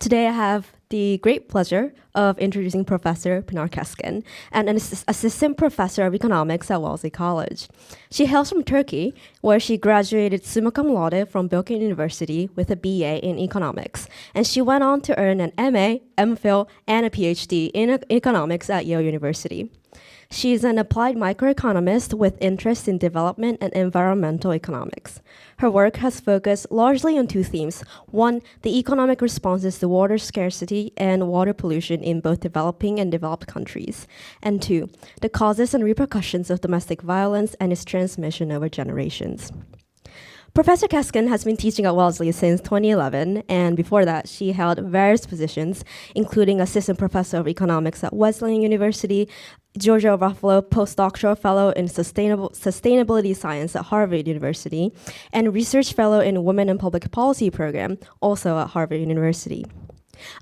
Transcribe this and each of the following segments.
Today I have the great pleasure of introducing Professor Pinar Keskin, and an assistant professor of economics at Wellesley College. She hails from Turkey, where she graduated summa cum laude from Bilkent University with a BA in economics, and she went on to earn an MA, MPhil, and a PhD in economics at Yale University. She is an applied microeconomist with interest in development and environmental economics. Her work has focused largely on two themes. One, the economic responses to water scarcity and water pollution in both developing and developed countries. And two, the causes and repercussions of domestic violence and its transmission over generations. Professor Keskin has been teaching at Wellesley since 2011, and before that, she held various positions, including assistant professor of economics at Wesleyan University, Georgia Ruffalo postdoctoral fellow in sustainability science at Harvard University, and research fellow in Women in Public Policy program, also at Harvard University.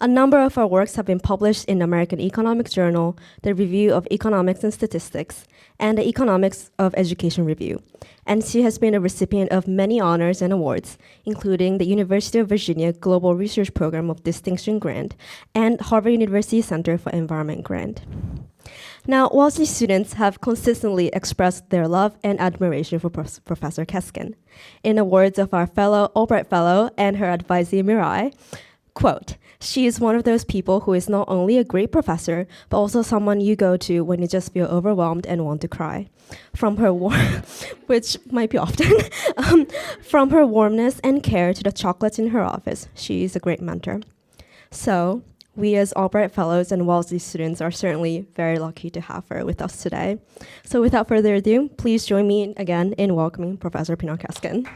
A number of her works have been published in the American Economic Journal, the Review of Economics and Statistics, and the Economics of Education Review. And she has been a recipient of many honors and awards, including the University of Virginia Global Research Program of Distinction Grant and Harvard University Center for Environment Grant. Now, Wellesley students have consistently expressed their love and admiration for Professor Keskin. In the words of our fellow Albright Fellow and her advisee Mirai, quote, "She is one of those people who is not only a great professor, but also someone you go to when you just feel overwhelmed and want to cry. From her which might be often, from her warmness and care to the chocolates in her office, she is a great mentor." So, we as Albright Fellows and Wellesley students are certainly very lucky to have her with us today. So without further ado, please join me again in welcoming Professor Pinar Keskin.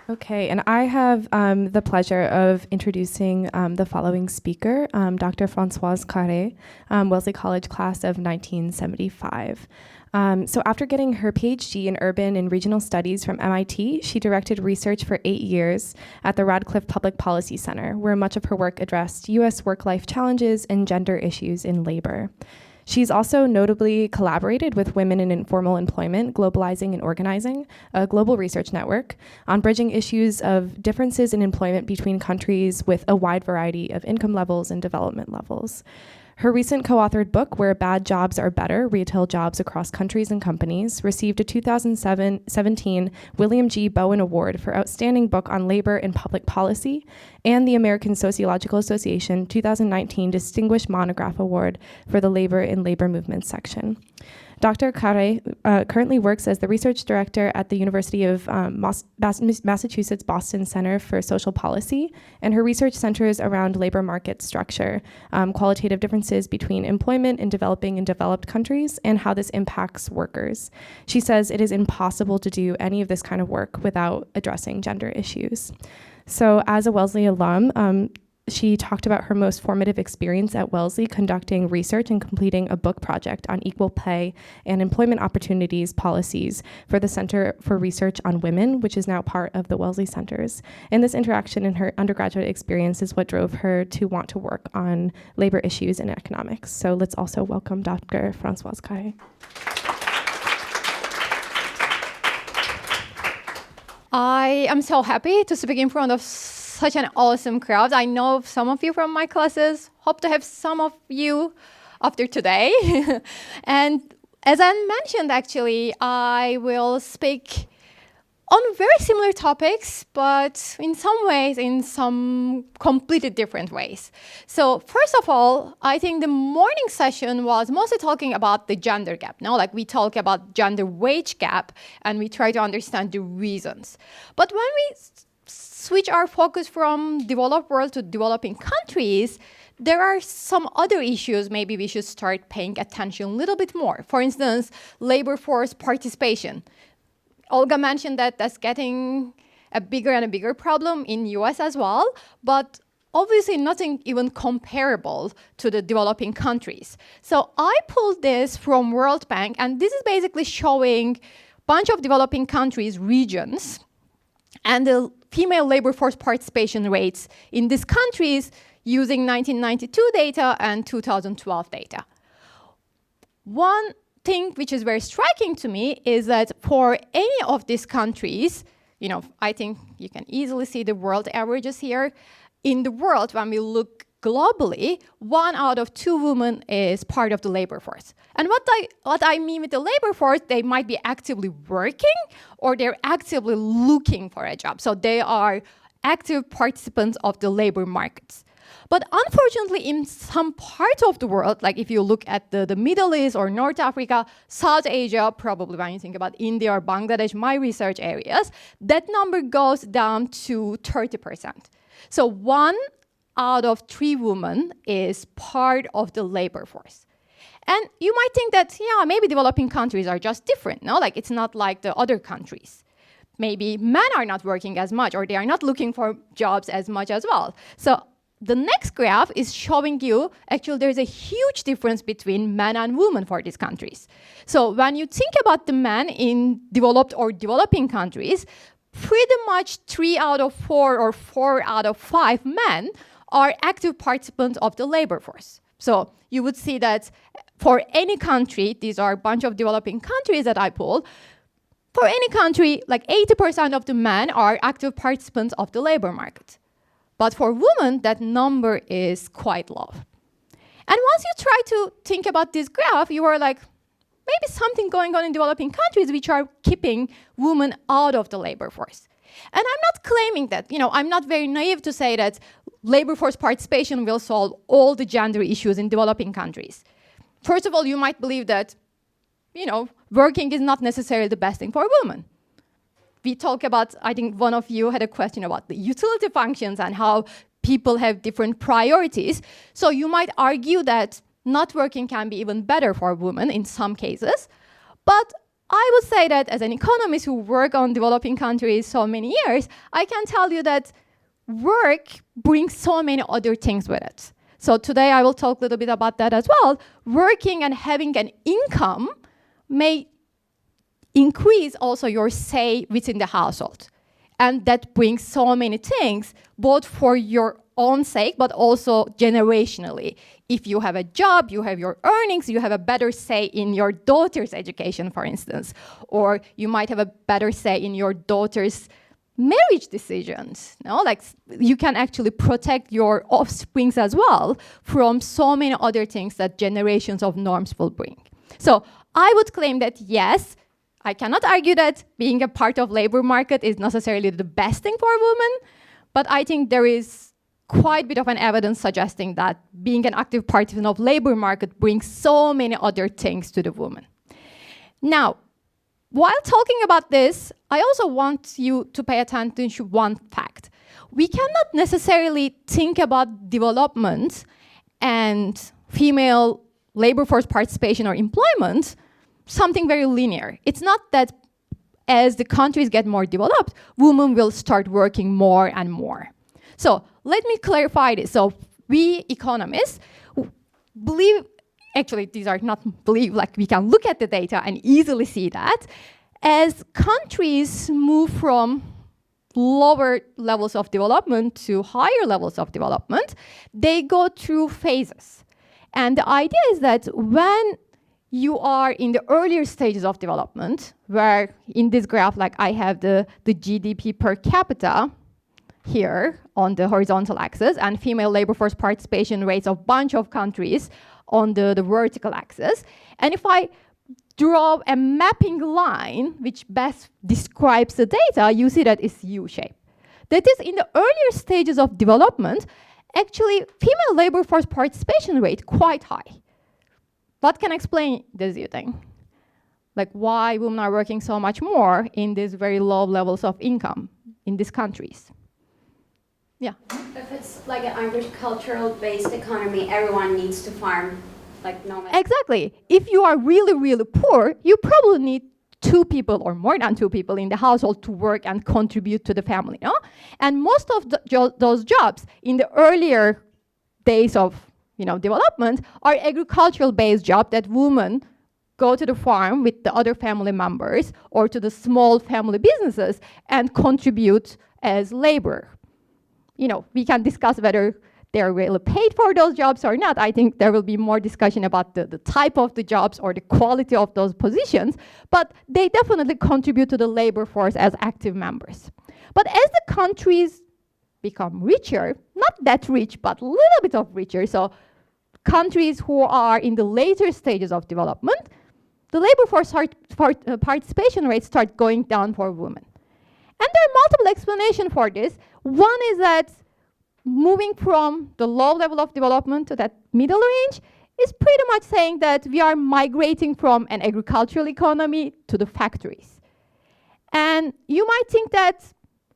Okay, and I have the pleasure of introducing the following speaker, Dr. Francoise Carre, Wellesley College class of 1975. So after getting her PhD in Urban and Regional Studies from MIT, she directed research for 8 years at the Radcliffe Public Policy Center, where much of her work addressed U.S. work-life challenges and gender issues in labor. She's also notably collaborated with Women in Informal Employment, Globalizing and Organizing, a global research network, on bridging issues of differences in employment between countries with a wide variety of income levels and development levels. Her recent co-authored book, Where Bad Jobs Are Better, Retail Jobs Across Countries and Companies, received a 2017 William G. Bowen Award for Outstanding Book on Labor and Public Policy, and the American Sociological Association 2019 Distinguished Monograph Award for the Labor and Labor Movements section. Dr. Carre currently works as the research director at the University of Massachusetts Boston Center for Social Policy, and her research centers around labor market structure, qualitative differences between employment in developing and developed countries, and how this impacts workers. She says it is impossible to do any of this kind of work without addressing gender issues. So as a Wellesley alum, she talked about her most formative experience at Wellesley conducting research and completing a book project on equal pay and employment opportunities policies for the Center for Research on Women, which is now part of the Wellesley Centers. And this interaction in her undergraduate experience is what drove her to want to work on labor issues in economics. So let's also welcome Dr. Francoise Carre. I am so happy to speak in front of such an awesome crowd. I know some of you from my classes. Hope to have some of you after today. And as I mentioned, actually, I will speak on very similar topics, but in some ways, in some completely different ways. So first of all, I think the morning session was mostly talking about the gender gap. Now, like we talk about gender wage gap, and we try to understand the reasons. But when we switch our focus from developed world to developing countries, there are some other issues maybe we should start paying attention a little bit more. For instance, labor force participation. Olga mentioned that that's getting a bigger and a bigger problem in US as well, but obviously nothing even comparable to the developing countries. So I pulled this from World Bank, and this is basically showing a bunch of developing countries, regions, and the female labor force participation rates in these countries using 1992 data and 2012 data. One thing which is very striking to me is that for any of these countries, I think you can easily see the world averages here. In the world, when we look globally, 1 out of 2 women is part of the labor force. And what I mean with the labor force, they might be actively working or they're actively looking for a job. So they are active participants of the labor markets. But unfortunately, in some parts of the world, like if you look at the Middle East or North Africa, South Asia, probably when you think about India or Bangladesh, my research areas, that number goes down to 30%. So 1 out of 3 women is part of the labor force. And you might think that, yeah, maybe developing countries are just different, no? Like it's not like the other countries. Maybe men are not working as much or they are not looking for jobs as much as well. So the next graph is showing you, actually, there's a huge difference between men and women for these countries. So when you think about the men in developed or developing countries, pretty much 3 out of 4 or 4 out of 5 men are active participants of the labor force. So you would see that for any country, these are a bunch of developing countries that I pulled, for any country, like 80% of the men are active participants of the labor market. But for women, that number is quite low. And once you try to think about this graph, you are like, maybe something going on in developing countries which are keeping women out of the labor force. And I'm not claiming that, I'm not very naive to say that labor force participation will solve all the gender issues in developing countries. First of all, you might believe that, working is not necessarily the best thing for women. We talk about, I think one of you had a question about the utility functions and how people have different priorities. So you might argue that not working can be even better for women in some cases. But I would say that as an economist who worked on developing countries so many years, I can tell you that work brings so many other things with it. So today I will talk a little bit about that as well. Working and having an income may increase also your say within the household. And that brings so many things, both for your own sake, but also generationally. If you have a job, you have your earnings, you have a better say in your daughter's education, for instance. Or you might have a better say in your daughter's marriage decisions. Like you can actually protect your offsprings as well from so many other things that generations of norms will bring. So I would claim that yes, I cannot argue that being a part of labor market is necessarily the best thing for women, but I think there is quite a bit of an evidence suggesting that being an active participant of labor market brings so many other things to the woman. Now, while talking about this, I also want you to pay attention to one fact. We cannot necessarily think about development and female labor force participation or employment something very linear. It's not that as the countries get more developed, women will start working more and more. So let me clarify this. So we economists believe, actually these are not believe, like we can look at the data and easily see that as countries move from lower levels of development to higher levels of development, they go through phases. And the idea is that when you are in the earlier stages of development, where in this graph, like I have the GDP per capita here on the horizontal axis and female labor force participation rates of bunch of countries on the vertical axis. And if I draw a mapping line which best describes the data, you see that it's U-shaped. That is, in the earlier stages of development, actually female labor force participation rate quite high. What can explain this, you think? Like why women are working so much more in these very low levels of income in these countries? Yeah. If it's like an agricultural-based economy, everyone needs to farm, like no matter. Exactly. If you are really, really poor, you probably need 2 people or more than 2 people in the household to work and contribute to the family, no? And most of those jobs in the earlier days of development are agricultural-based jobs that women go to the farm with the other family members or to the small family businesses and contribute as labor. We can discuss whether they're really paid for those jobs or not. I think there will be more discussion about the type of the jobs or the quality of those positions, but they definitely contribute to the labor force as active members. But as the countries become richer, not that rich, but a little bit of richer, so countries who are in the later stages of development, the labor force participation rates start going down for women. And there are multiple explanations for this. One is that moving from the low level of development to that middle range is pretty much saying that we are migrating from an agricultural economy to the factories. And you might think that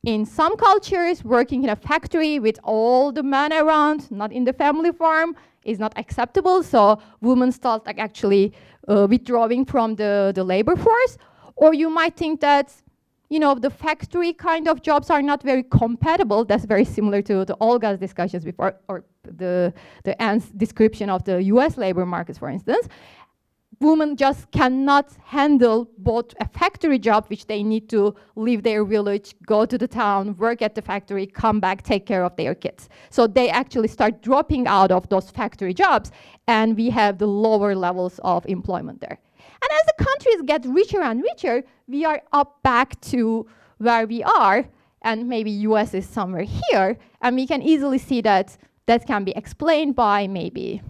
in some cultures, working in a factory with all the men around, not in the family farm, is not acceptable. So women start like actually withdrawing from the labor force. Or you might think that the factory kind of jobs are not very compatible. That's very similar to Olga's discussions before, or the Anne's description of the US labor markets, for instance. Women just cannot handle both a factory job, which they need to leave their village, go to the town, work at the factory, come back, take care of their kids. So they actually start dropping out of those factory jobs, and we have the lower levels of employment there. And as the countries get richer and richer, we are up back to where we are, and maybe US is somewhere here, and we can easily see that that can be explained by maybe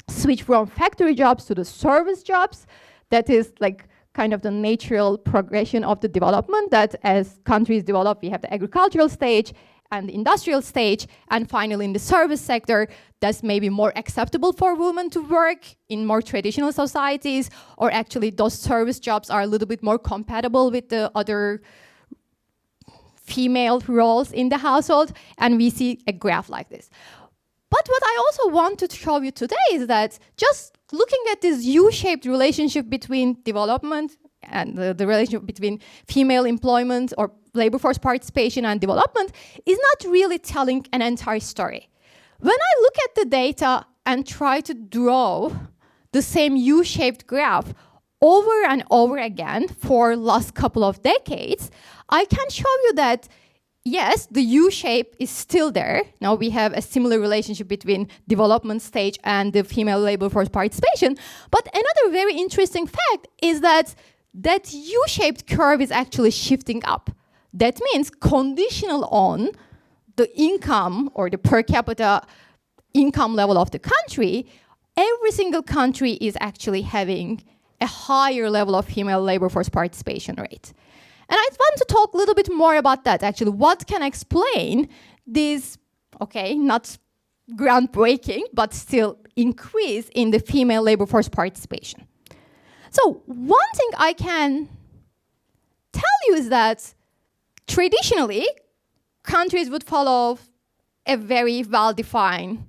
switch from factory jobs to the service jobs. That is like kind of the natural progression of the development, that as countries develop, we have the agricultural stage and the industrial stage, and finally in the service sector, that's maybe more acceptable for women to work in more traditional societies, or actually those service jobs are a little bit more compatible with the other female roles in the household, and we see a graph like this. But what I also want to show you today is that just looking at this U-shaped relationship between development and the relationship between female employment or labor force participation and development is not really telling an entire story. When I look at the data and try to draw the same U-shaped graph over and over again for last couple of decades, I can show you that yes, the U shape is still there. Now we have a similar relationship between development stage and the female labor force participation. But another very interesting fact is that that U-shaped curve is actually shifting up. That means conditional on the income or the per capita income level of the country, every single country is actually having a higher level of female labor force participation rate. And I want to talk a little bit more about that, actually. What can explain this, okay, not groundbreaking, but still increase in the female labor force participation? So one thing I can tell you is that traditionally, countries would follow a very well-defined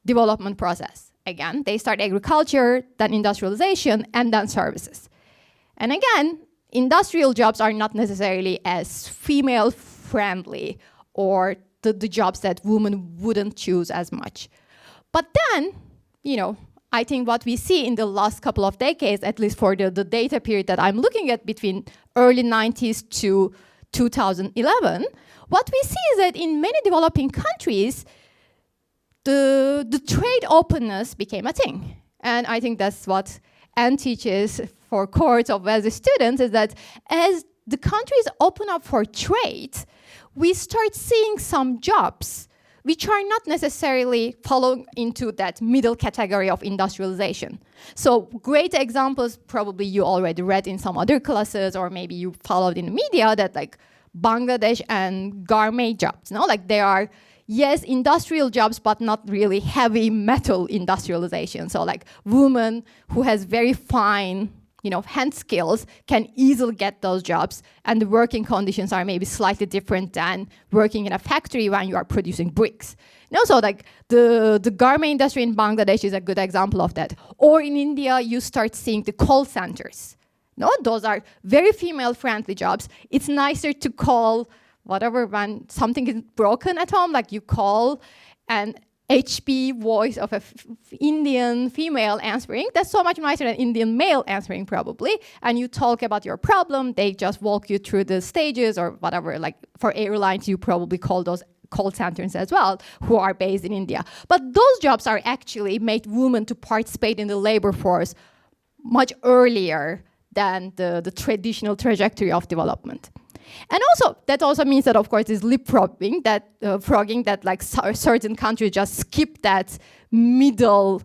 development process. Again, they start agriculture, then industrialization, and then services. And again, industrial jobs are not necessarily as female-friendly, or the jobs that women wouldn't choose as much. But then, I think what we see in the last couple of decades, at least for the data period that I'm looking at between early 90s to 2011, what we see is that in many developing countries, the trade openness became a thing. And I think that's what Anne teaches for cohorts of Wellesley students, is that as the countries open up for trade, we start seeing some jobs which are not necessarily falling into that middle category of industrialization. So great examples, probably you already read in some other classes, or maybe you followed in the media, that like Bangladesh and garment jobs, like they are, yes, industrial jobs, but not really heavy metal industrialization. So like women who has very fine hand skills can easily get those jobs, and the working conditions are maybe slightly different than working in a factory when you are producing bricks. So like the garment industry in Bangladesh is a good example of that. Or in India, you start seeing the call centers. Those are very female-friendly jobs. It's nicer to call whatever when something is broken at home, like you call and HP voice of an Indian female answering. That's so much nicer than Indian male answering, probably. And you talk about your problem. They just walk you through the stages or whatever. Like for airlines, you probably call those call centers as well, who are based in India. But those jobs are actually made women to participate in the labor force much earlier than the traditional trajectory of development. And also, that also means that, of course, is leapfrogging, that like certain countries just skip that middle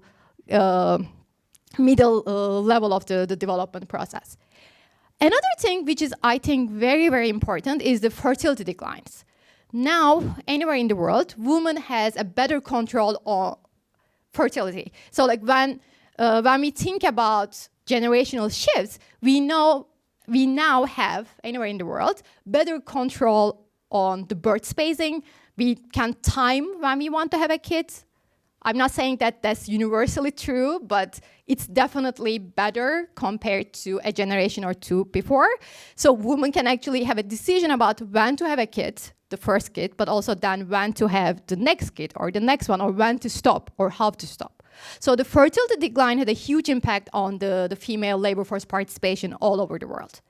level of the development process. Another thing which is, I think, very, very important is the fertility declines. Now, anywhere in the world, women has a better control on fertility. So like when we think about generational shifts, we now have, anywhere in the world, better control on the birth spacing. We can time when we want to have a kid. I'm not saying that that's universally true, but it's definitely better compared to a generation or two before. So women can actually have a decision about when to have a kid, the first kid, but also then when to have the next kid or the next one, or when to stop or how to stop. So the fertility decline had a huge impact on the female labor force participation all over the world.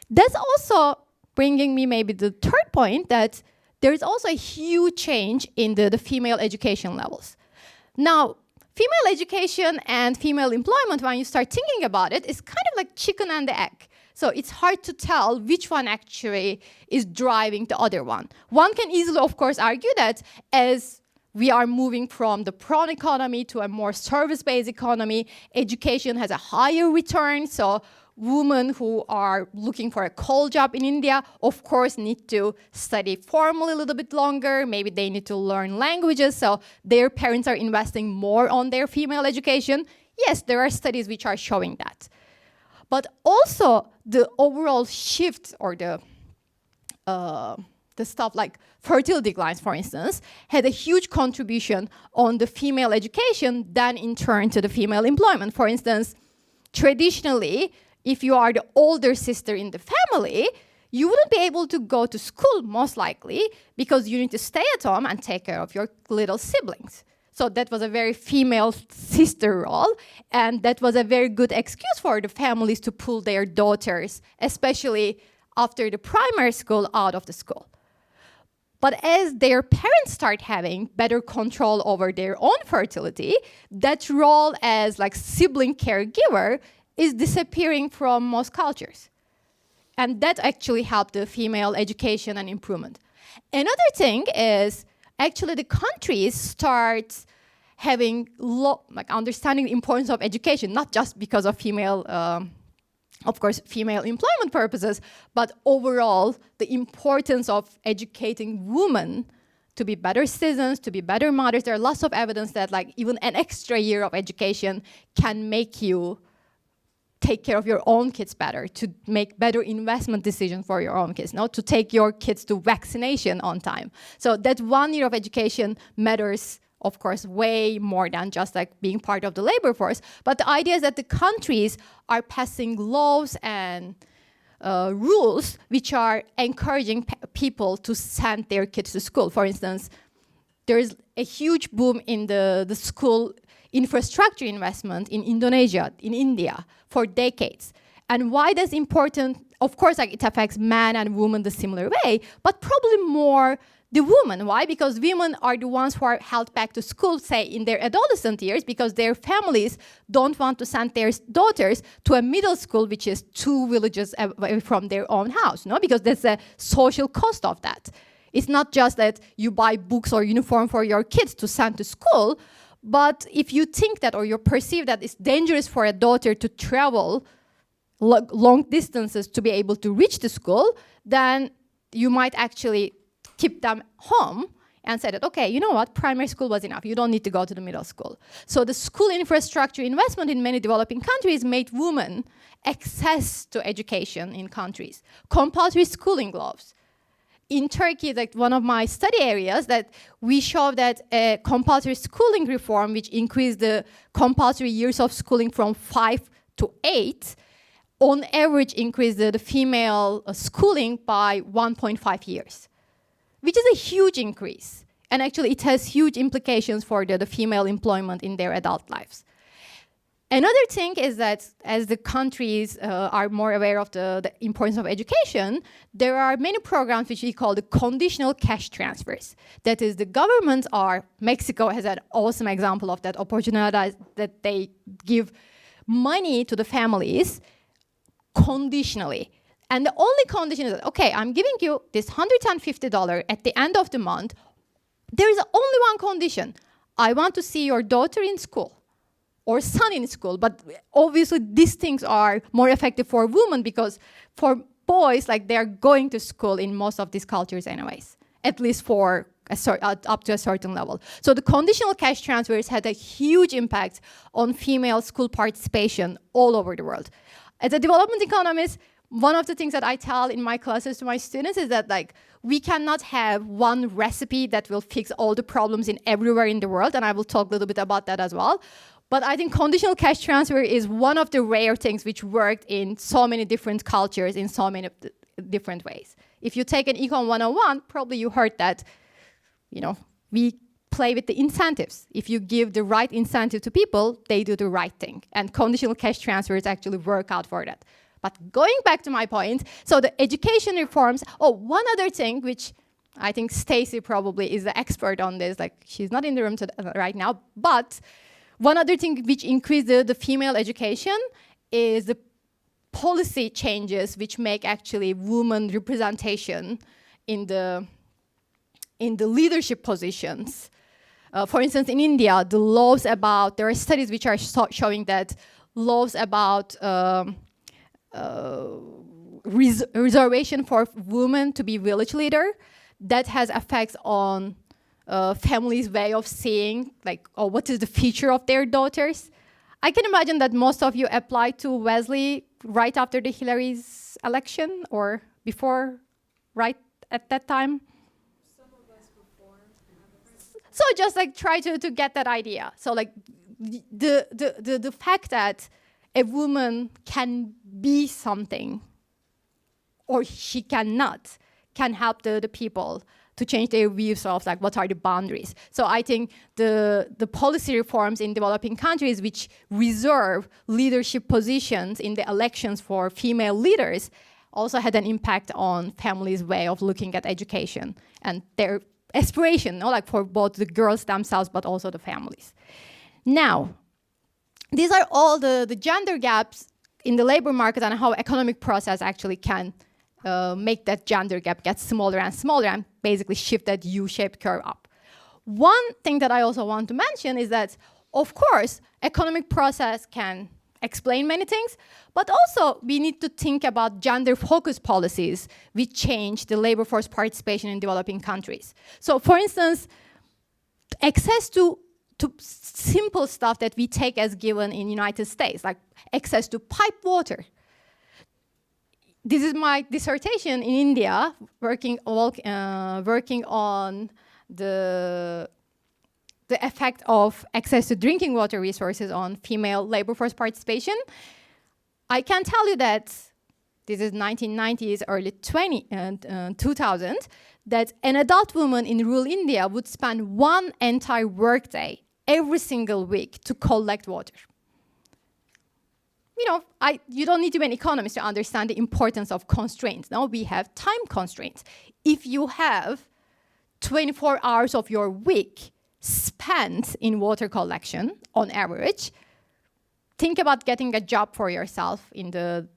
That's also bringing me maybe the third point, that there is also a huge change in the female education levels. Now, female education and female employment, when you start thinking about it, is kind of like chicken and the egg. So it's hard to tell which one actually is driving the other one. One can easily, of course, argue that as we are moving from the prawn economy to a more service-based economy, education has a higher return, so women who are looking for a call job in India, of course, need to study formally a little bit longer. Maybe they need to learn languages, so their parents are investing more on their female education. Yes, there are studies which are showing that. But also, the overall shift, or the stuff like fertility declines, for instance, had a huge contribution on the female education, then in turn to the female employment. For instance, traditionally, if you are the older sister in the family, you wouldn't be able to go to school, most likely, because you need to stay at home and take care of your little siblings. So that was a very female sister role, and that was a very good excuse for the families to pull their daughters, especially after the primary school, out of the school. But as their parents start having better control over their own fertility, that role as like sibling caregiver is disappearing from most cultures. And that actually helped the female education and improvement. Another thing is actually the countries start having understanding the importance of education, not just because of female, of course, female employment purposes, but overall the importance of educating women to be better citizens, to be better mothers. There are lots of evidence that like even an extra year of education can make you take care of your own kids better, to make better investment decisions for your own kids, to take your kids to vaccination on time. So that 1 year of education matters, of course, way more than just like being part of the labor force. But the idea is that the countries are passing laws and rules which are encouraging people to send their kids to school. For instance, there is a huge boom in the school infrastructure investment in Indonesia, in India, for decades. And why that's important, of course, like it affects men and women the similar way, but probably more the women. Why? Because women are the ones who are held back to school, say, in their adolescent years, because their families don't want to send their daughters to a middle school, which is 2 villages away from their own house, because there's a social cost of that. It's not just that you buy books or uniform for your kids to send to school, but if you think that, or you perceive that it's dangerous for a daughter to travel long distances to be able to reach the school, then you might actually keep them home and say that, okay, you know what, primary school was enough. You don't need to go to the middle school. So the school infrastructure investment in many developing countries made women access to education in countries. Compulsory schooling laws. In Turkey, like one of my study areas, that we show that a compulsory schooling reform, which increased the compulsory years of schooling from 5 to 8, on average increased the female schooling by 1.5 years, which is a huge increase. And actually it has huge implications for the female employment in their adult lives. Another thing is that as the countries are more aware of the importance of education, there are many programs which we call the conditional cash transfers. That is, the governments Mexico has an awesome example of that opportunity, that they give money to the families conditionally. And the only condition is that, okay, I'm giving you this $150 at the end of the month. There is only one condition. I want to see your daughter in school or son in school. But obviously these things are more effective for women, because for boys, like, they're going to school in most of these cultures anyways, at least for up to a certain level. So the conditional cash transfers had a huge impact on female school participation all over the world. As a development economist, one of the things that I tell in my classes to my students is that, like, we cannot have one recipe that will fix all the problems in everywhere in the world, and I will talk a little bit about that as well. But I think conditional cash transfer is one of the rare things which worked in so many different cultures in so many different ways. If you take an Econ 101, probably you heard that, we play with the incentives. If you give the right incentive to people, they do the right thing. And conditional cash transfers actually work out for that. But going back to my point, so the education reforms, one other thing which I think Stacy probably is the expert on this, like, she's not in the room right now, but one other thing which increased the female education is the policy changes which make actually women representation in the leadership positions. For instance, in India, the laws about, there are studies which are showing that laws about reservation for women to be village leader, that has effects on families' way of seeing, like, what is the future of their daughters. I can imagine that most of you applied to Wellesley right after the Hillary's election, or before, right at that time. Some of us before. So just like try to get that idea. So like the fact that a woman can be something or she cannot can help the people to change their views of like what are the boundaries. So I think the policy reforms in developing countries which reserve leadership positions in the elections for female leaders also had an impact on families' way of looking at education and their aspiration, like for both the girls themselves but also the families. Now, these are all the gender gaps in the labor market and how economic process actually can make that gender gap get smaller and smaller and basically shift that U-shaped curve up. One thing that I also want to mention is that, of course, economic process can explain many things, but also we need to think about gender-focused policies which change the labor force participation in developing countries. So, for instance, access to simple stuff that we take as given in United States, like access to pipe water. This is my dissertation in India, working on the effect of access to drinking water resources on female labor force participation. I can tell you that this is 1990s, early 2000, that an adult woman in rural India would spend one entire workday every single week to collect water. You don't need to be an economist to understand the importance of constraints. Now we have time constraints. If you have 24 hours of your week spent in water collection on average, think about getting a job for yourself in a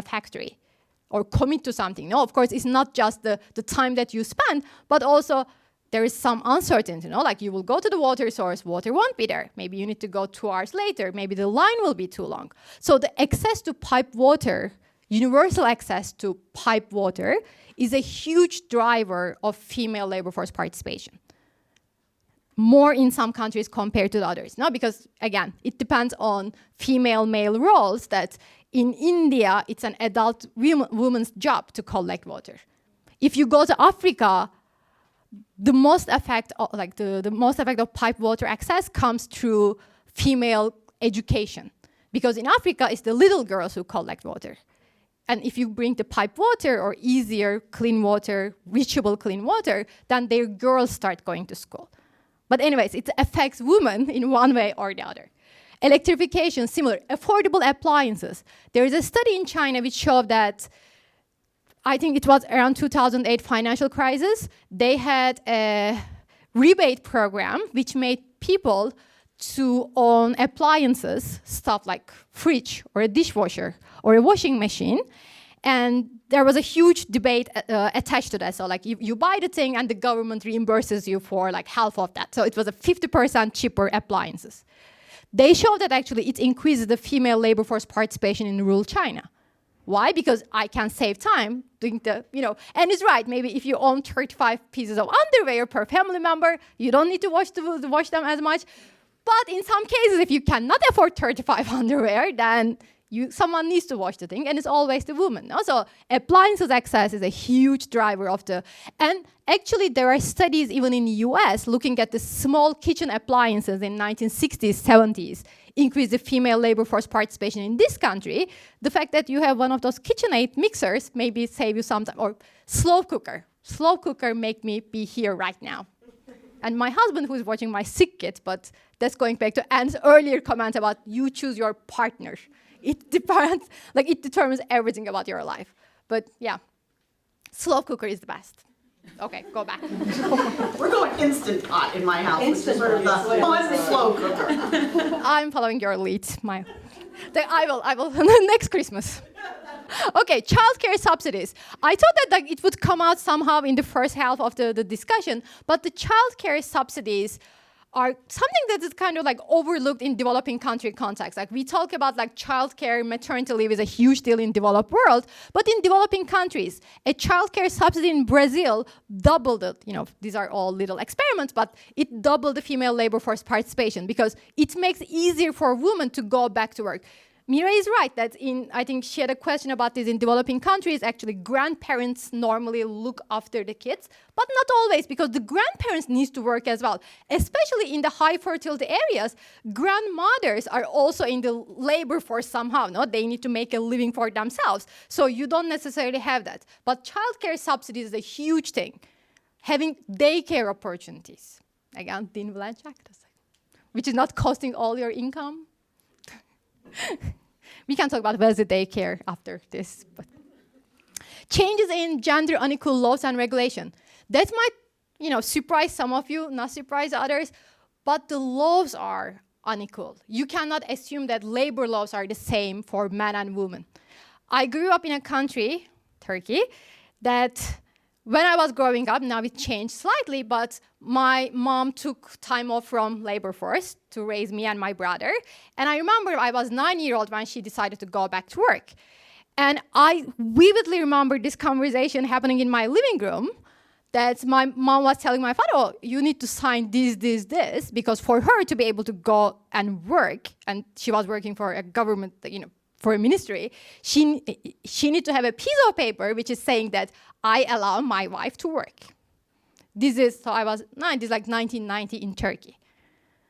factory or commit to something. No, of course, it's not just the time that you spend, but also there is some uncertainty, like you will go to the water source, water won't be there. Maybe you need to go 2 hours later. Maybe the line will be too long. So the access to pipe water, universal access to pipe water, is a huge driver of female labor force participation. More in some countries compared to the others. No, because again, it depends on female-male roles that in India, it's an adult woman's job to collect water. If you go to Africa, the most effect of pipe water access comes through female education, because in Africa it's the little girls who collect water, and if you bring the pipe water or easier clean water, reachable clean water, then their girls start going to school. But anyways, it affects women in one way or the other. Electrification, similar. Affordable appliances. There is a study in China which showed that, I think it was around 2008 financial crisis, they had a rebate program which made people to own appliances, stuff like fridge or a dishwasher or a washing machine. And there was a huge debate attached to that. So like you buy the thing and the government reimburses you for like half of that. So it was a 50% cheaper appliances. They showed that actually it increases the female labor force participation in rural China. Why? Because I can save time doing the, and it's right, maybe if you own 35 pieces of underwear per family member, you don't need to wash them as much. But in some cases, if you cannot afford 35 underwear, then someone needs to wash the thing, and it's always the woman. No? So appliances access is a huge driver of and actually there are studies even in the US looking at the small kitchen appliances in 1960s, 70s, increase the female labor force participation in this country. The fact that you have one of those KitchenAid mixers maybe save you some time, or slow cooker. Slow cooker make me be here right now. And my husband, who is watching my sick kid, but that's going back to Anne's earlier comment about you choose your partner. It depends, it determines everything about your life. But yeah, slow cooker is the best. Okay, go back. We're going Instant Pot in my house. Instant Pot. Slow cooker. I'm following your lead. I will next Christmas. Okay, childcare subsidies. I thought that it would come out somehow in the first half of the discussion, but the childcare subsidies are something that is kind of overlooked in developing country context. We talk about childcare, maternity leave is a huge deal in developed world, but in developing countries, a childcare subsidy in Brazil doubled it. These are all little experiments, but it doubled the female labor force participation because it makes it easier for women to go back to work. Mira is right that I think she had a question about this in developing countries. Actually, grandparents normally look after the kids, but not always because the grandparents need to work as well. Especially in the high fertility areas, grandmothers are also in the labor force somehow. No, they need to make a living for themselves. So you don't necessarily have that. But childcare subsidies is a huge thing. Having daycare opportunities. Again, in Velenchik, which is not costing all your income. We can talk about Wellesley daycare after this. But changes in gender unequal laws and regulation. That might, surprise some of you, not surprise others, but the laws are unequal. You cannot assume that labor laws are the same for men and women. I grew up in a country, Turkey, that when I was growing up, now it changed slightly, but my mom took time off from labor force to raise me and my brother. And I remember I was 9-year-old when she decided to go back to work. And I vividly remember this conversation happening in my living room, that my mom was telling my father, oh, you need to sign this, because for her to be able to go and work, and she was working for a government, for a ministry, she needs to have a piece of paper which is saying that I allow my wife to work. I was 9, this is 1990 in Turkey.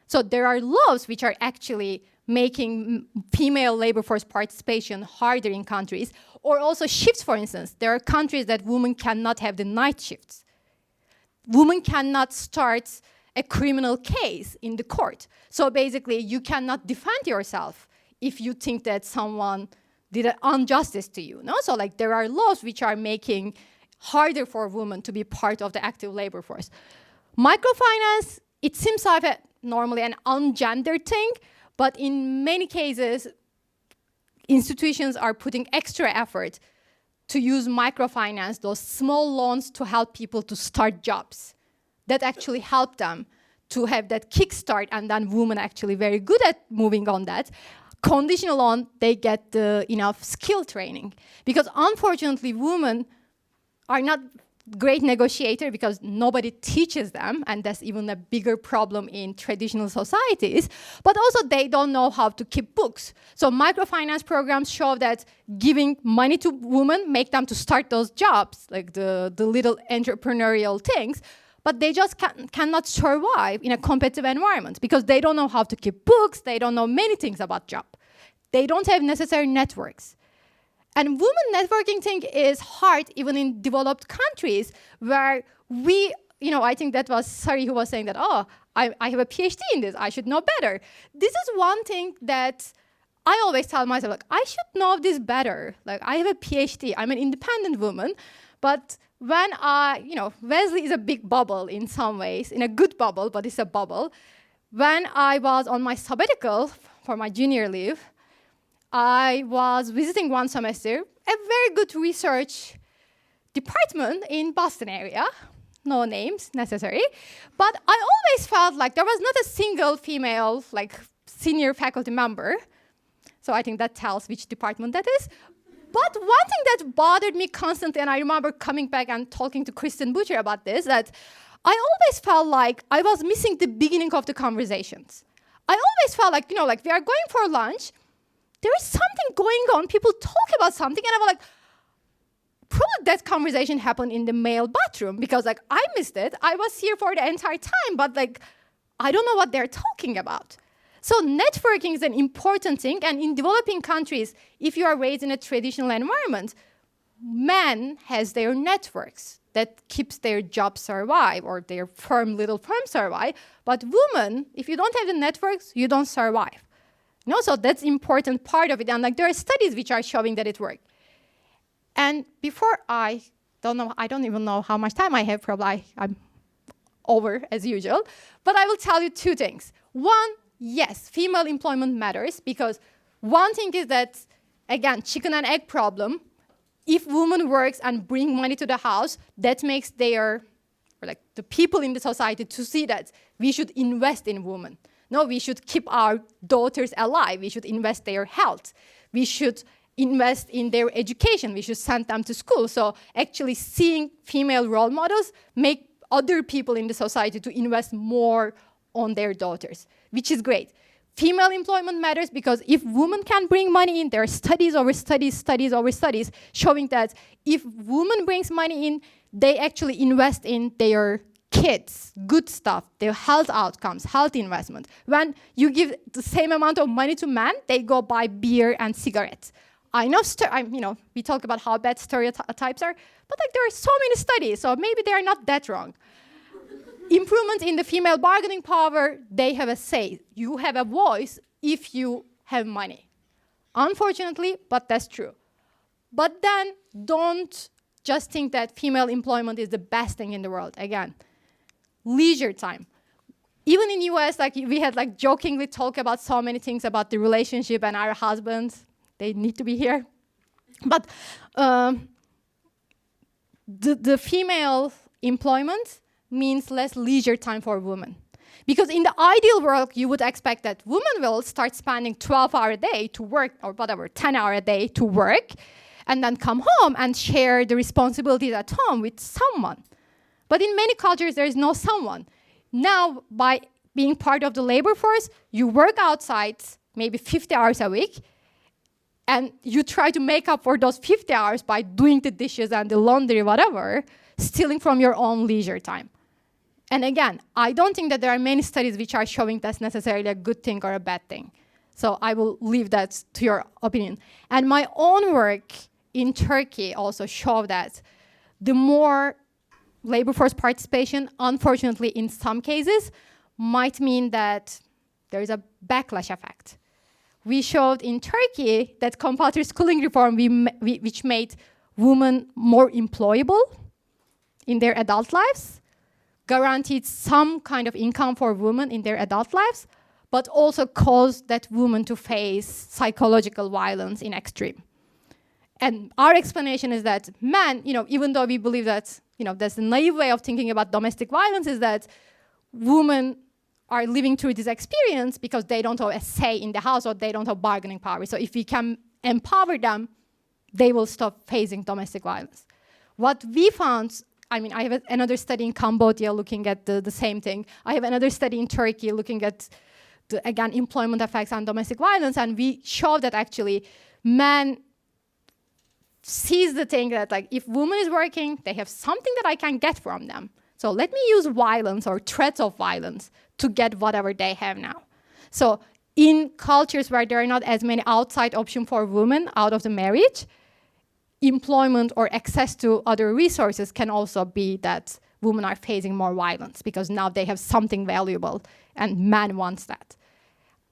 So there are laws which are actually making female labor force participation harder in countries, or also shifts, for instance. There are countries that women cannot have the night shifts. Women cannot start a criminal case in the court. So basically, you cannot defend yourself if you think that someone did an injustice to you. No? So there are laws which are making harder for women to be part of the active labor force. Microfinance, it seems like normally an ungendered thing, but in many cases, institutions are putting extra effort to use microfinance, those small loans, to help people to start jobs. That actually help them to have that kickstart, and then women actually very good at moving on that. Conditional loan, they get enough skill training. Because unfortunately, women are not great negotiators because nobody teaches them, and that's even a bigger problem in traditional societies. But also, they don't know how to keep books. So microfinance programs show that giving money to women make them to start those jobs, like the little entrepreneurial things, but they just cannot survive in a competitive environment because they don't know how to keep books, they don't know many things about job. They don't have necessary networks. And women networking thing is hard even in developed countries where we, I think that was Sari who was saying that, oh, I have a PhD in this, I should know better. This is one thing that I always tell myself, like, I should know this better. Like, I have a PhD, I'm an independent woman, but when Wellesley is a big bubble in some ways, in a good bubble, but it's a bubble. When I was on my sabbatical for my junior leave, I was visiting one semester a very good research department in Boston area. No names necessary. But I always felt like there was not a single female, like, senior faculty member. So I think that tells which department that is. But one thing that bothered me constantly, and I remember coming back and talking to Kristen Butcher about this, that I always felt like I was missing the beginning of the conversations. I always felt like, we are going for lunch, there is something going on, people talk about something, and I was like, probably that conversation happened in the male bathroom, because I missed it. I was here for the entire time, but I don't know what they're talking about. So networking is an important thing, and in developing countries, if you are raised in a traditional environment, men has their networks that keeps their job survive or their little firm survive. But women, if you don't have the networks, you don't survive. So that's important part of it. And there are studies which are showing that it works. And before I don't even know how much time I have, probably I'm over as usual. But I will tell you two things. One, yes, female employment matters, because one thing is that, again, chicken and egg problem. If women works and bring money to the house, that makes the people in the society to see that we should invest in women. No, we should keep our daughters alive. We should invest their health. We should invest in their education. We should send them to school. So actually seeing female role models make other people in the society to invest more on their daughters, which is great. Female employment matters because if women can bring money in, there are studies over studies showing that if women brings money in, they actually invest in their kids, good stuff, their health outcomes, health investment. When you give the same amount of money to men, they go buy beer and cigarettes. I know, we talk about how bad stereotypes are, but there are so many studies, so maybe they are not that wrong. Improvement in the female bargaining power, they have a say. You have a voice if you have money. Unfortunately, but that's true. But then don't just think that female employment is the best thing in the world. Again, leisure time. Even in US, we had jokingly talk about so many things about the relationship and our husbands. They need to be here. But the female employment means less leisure time for women. Because in the ideal world, you would expect that women will start spending 12 hours a day to work, or whatever, 10 hours a day to work, and then come home and share the responsibilities at home with someone. But in many cultures, there is no someone. Now, by being part of the labor force, you work outside maybe 50 hours a week, and you try to make up for those 50 hours by doing the dishes and the laundry, whatever, stealing from your own leisure time. And again, I don't think that there are many studies which are showing that's necessarily a good thing or a bad thing. So I will leave that to your opinion. And my own work in Turkey also showed that the more labor force participation, unfortunately, in some cases, might mean that there is a backlash effect. We showed in Turkey that compulsory schooling reform, which made women more employable in their adult lives, guaranteed some kind of income for women in their adult lives, but also caused that women to face psychological violence in extreme. And our explanation is that men, even though we believe that, there's a naive way of thinking about domestic violence, is that women are living through this experience because they don't have a say in the house or they don't have bargaining power. So if we can empower them, they will stop facing domestic violence. What we found, I have another study in Cambodia looking at the same thing. I have another study in Turkey looking at, again, employment effects on domestic violence, and we show that actually men sees the thing that if woman is working, they have something that I can get from them. So let me use violence or threats of violence to get whatever they have now. So in cultures where there are not as many outside options for women out of the marriage, employment or access to other resources can also be that women are facing more violence because now they have something valuable and man wants that.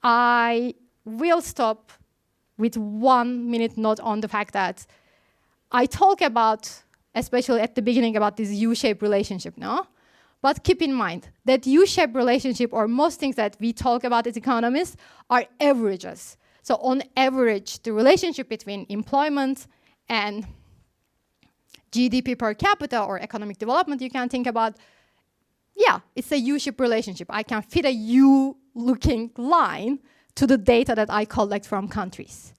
I will stop with 1 minute note on the fact that I talk about, especially at the beginning, about this U-shaped relationship, no? But keep in mind that U-shaped relationship, or most things that we talk about as economists, are averages. So on average, the relationship between employment and GDP per capita or economic development, you can think about, yeah, it's a U-shaped relationship. I can fit a U-looking line to the data that I collect from countries.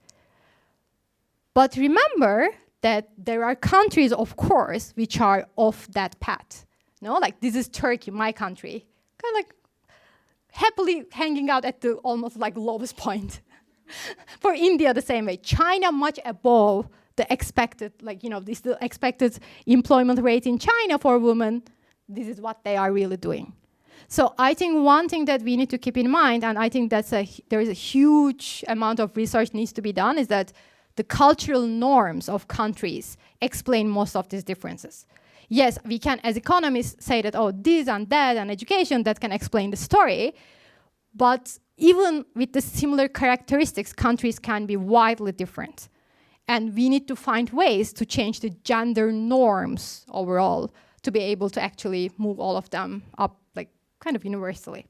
But remember that there are countries, of course, which are off that path. No, like this is Turkey, my country, kind of like happily hanging out at the almost like lowest point. For India, the same way. China, much above the expected, like, you know, this the expected employment rate in China for women. This is what they are really doing. So I think one thing that we need to keep in mind, and I think there is a huge amount of research needs to be done, is that the cultural norms of countries explain most of these differences. Yes, we can, as economists, say that, oh, this and that and education, that can explain the story. But even with the similar characteristics, countries can be widely different. And we need to find ways to change the gender norms overall to be able to actually move all of them up, like, kind of universally.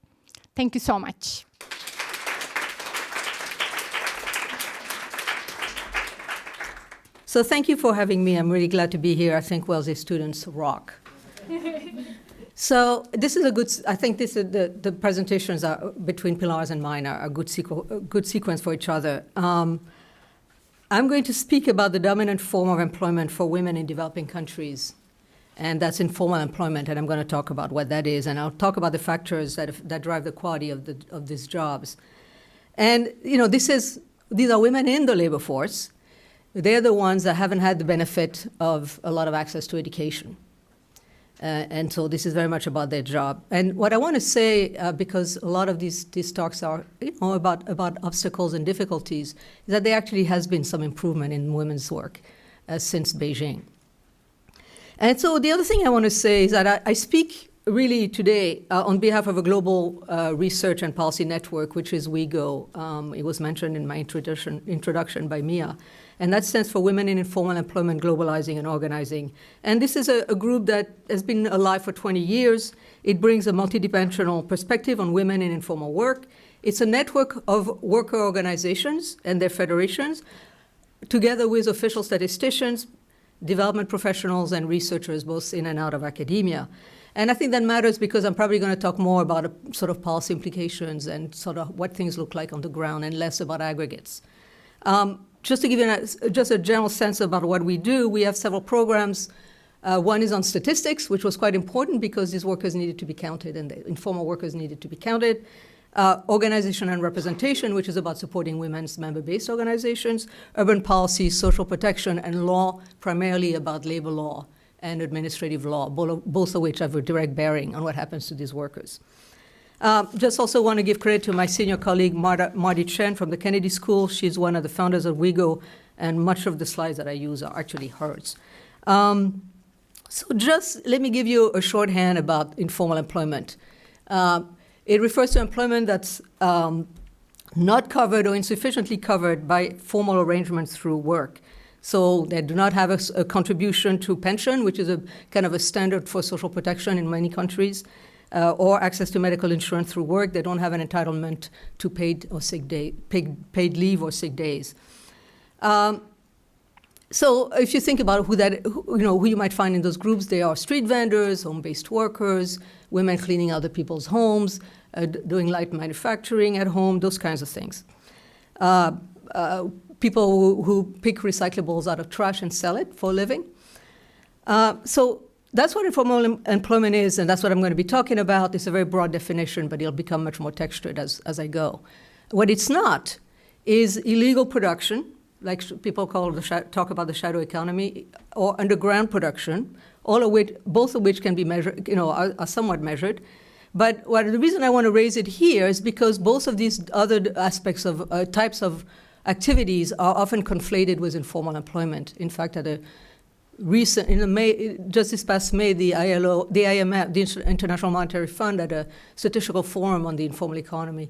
Thank you so much. So thank you for having me. I'm really glad to be here. I think Wellesley students rock. So this is a good, I think this is the presentations are, between Pinar's and mine are a good sequence for each other. I'm going to speak about the dominant form of employment for women in developing countries, and that's informal employment, and I'm going to talk about what that is, and I'll talk about the factors that drive the quality of these jobs. And you know, these are women in the labor force. They're the ones that haven't had the benefit of a lot of access to education. And so this is very much about their job. And what I want to say, because a lot of these talks are about obstacles and difficulties, is that there actually has been some improvement in women's work since Beijing. And so the other thing I want to say is that I speak really today on behalf of a global research and policy network, which is WeGo. It was mentioned in my introduction by Mia. And that stands for Women in Informal Employment, Globalizing and Organizing. And this is a group that has been alive for 20 years. It brings a multidimensional perspective on women in informal work. It's a network of worker organizations and their federations, together with official statisticians, development professionals, and researchers, both in and out of academia. And I think that matters because I'm probably going to talk more about sort of policy implications and sort of what things look like on the ground and less about aggregates. Just to give you just a general sense about what we do, we have several programs. One is on statistics, which was quite important because these workers needed to be counted and the informal workers needed to be counted. Organization and representation, which is about supporting women's member-based organizations. Urban policy, social protection, and law, primarily about labor law and administrative law, both of which have a direct bearing on what happens to these workers. Just also want to give credit to my senior colleague, Marty Chen from the Kennedy School. She's one of the founders of WeGo, and much of the slides that I use are actually hers. So just let me give you a shorthand about informal employment. It refers to employment that's not covered or insufficiently covered by formal arrangements through work. So they do not have a contribution to pension, which is a kind of a standard for social protection in many countries. Or access to medical insurance through work. They don't have an entitlement to paid paid leave or sick days. So if you think about who you might find in those groups, they are street vendors, home-based workers, women cleaning other people's homes, doing light manufacturing at home, those kinds of things. People who pick recyclables out of trash and sell it for a living. So that's what informal employment is, and that's what I'm going to be talking about. It's a very broad definition, but it'll become much more textured as I go. What it's not is illegal production, like people talk about the shadow economy, or underground production, both of which can be measured, are somewhat measured. But the reason I want to raise it here is because both of these other aspects of types of activities are often conflated with informal employment. In fact, at a just this past May, the ILO, the IMF, the International Monetary Fund, had a statistical forum on the informal economy,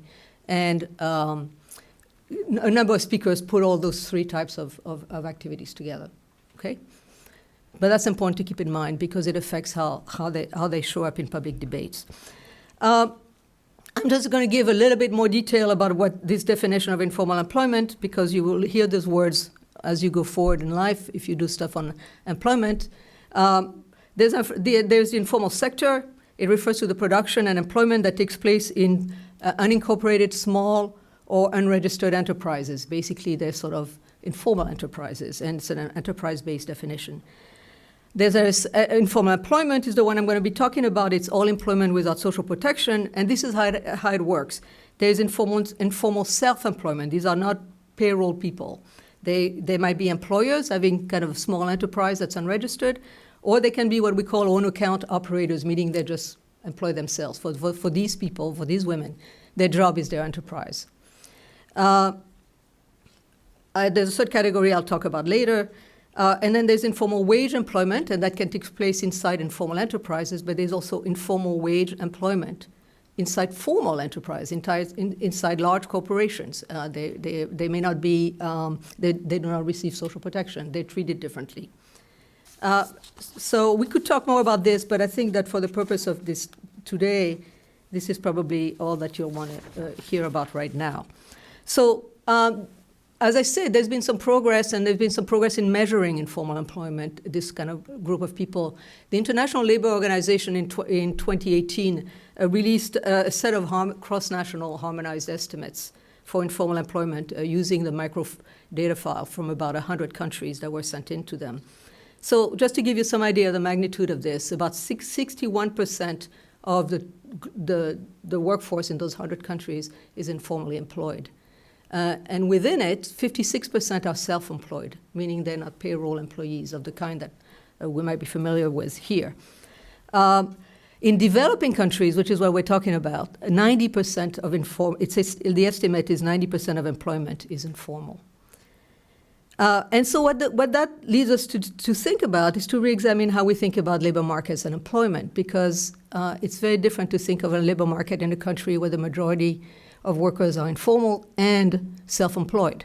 and a number of speakers put all those three types of activities together. Okay, but that's important to keep in mind because it affects how they show up in public debates. I'm just going to give a little bit more detail about what this definition of informal employment, because you will hear those words as you go forward in life if you do stuff on employment. There's the informal sector. It refers to the production and employment that takes place in unincorporated, small, or unregistered enterprises. Basically, they're sort of informal enterprises, and it's an enterprise-based definition. There's informal employment is the one I'm going to be talking about. It's all employment without social protection, and this is how it works. There's informal self-employment. These are not payroll people. They might be employers having kind of a small enterprise that's unregistered, or they can be what we call own-account operators, meaning they just employ themselves. For these people, for these women, their job is their enterprise. There's a third category I'll talk about later. And then there's informal wage employment, and that can take place inside informal enterprises, but there's also informal wage employment inside formal enterprise, inside large corporations. They may not be, they do not receive social protection. They're treated differently. So we could talk more about this, but I think that for the purpose of this today, this is probably all that you'll want to hear about right now. So, as I said, there's been some progress, and there's been some progress in measuring informal employment, this kind of group of people. The International Labour Organization in 2018 released a set of cross-national harmonized estimates for informal employment using the micro data file from about 100 countries that were sent in to them. So just to give you some idea of the magnitude of this, about 61% of the workforce in those 100 countries is informally employed. And within it, 56% are self-employed, meaning they're not payroll employees of the kind that we might be familiar with here. In developing countries, which is what we're talking about, 90% of the estimate is 90% of employment is informal. And so what that leads us to think about is to re-examine how we think about labor markets and employment, because it's very different to think of a labor market in a country where the majority of workers are informal and self-employed.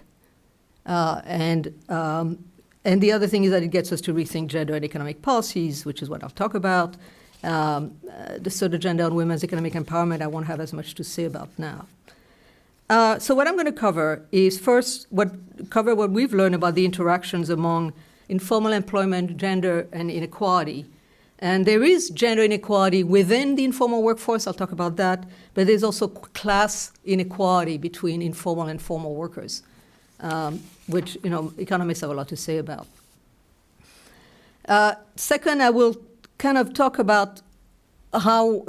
And the other thing is that it gets us to rethink gender and economic policies, which is what I'll talk about. The sort of gender and women's economic empowerment I won't have as much to say about now. So what I'm going to cover is first cover what we've learned about the interactions among informal employment, gender, and inequality. And there is gender inequality within the informal workforce. I'll talk about that. But there's also class inequality between informal and formal workers, which economists have a lot to say about. Second, I will kind of talk about how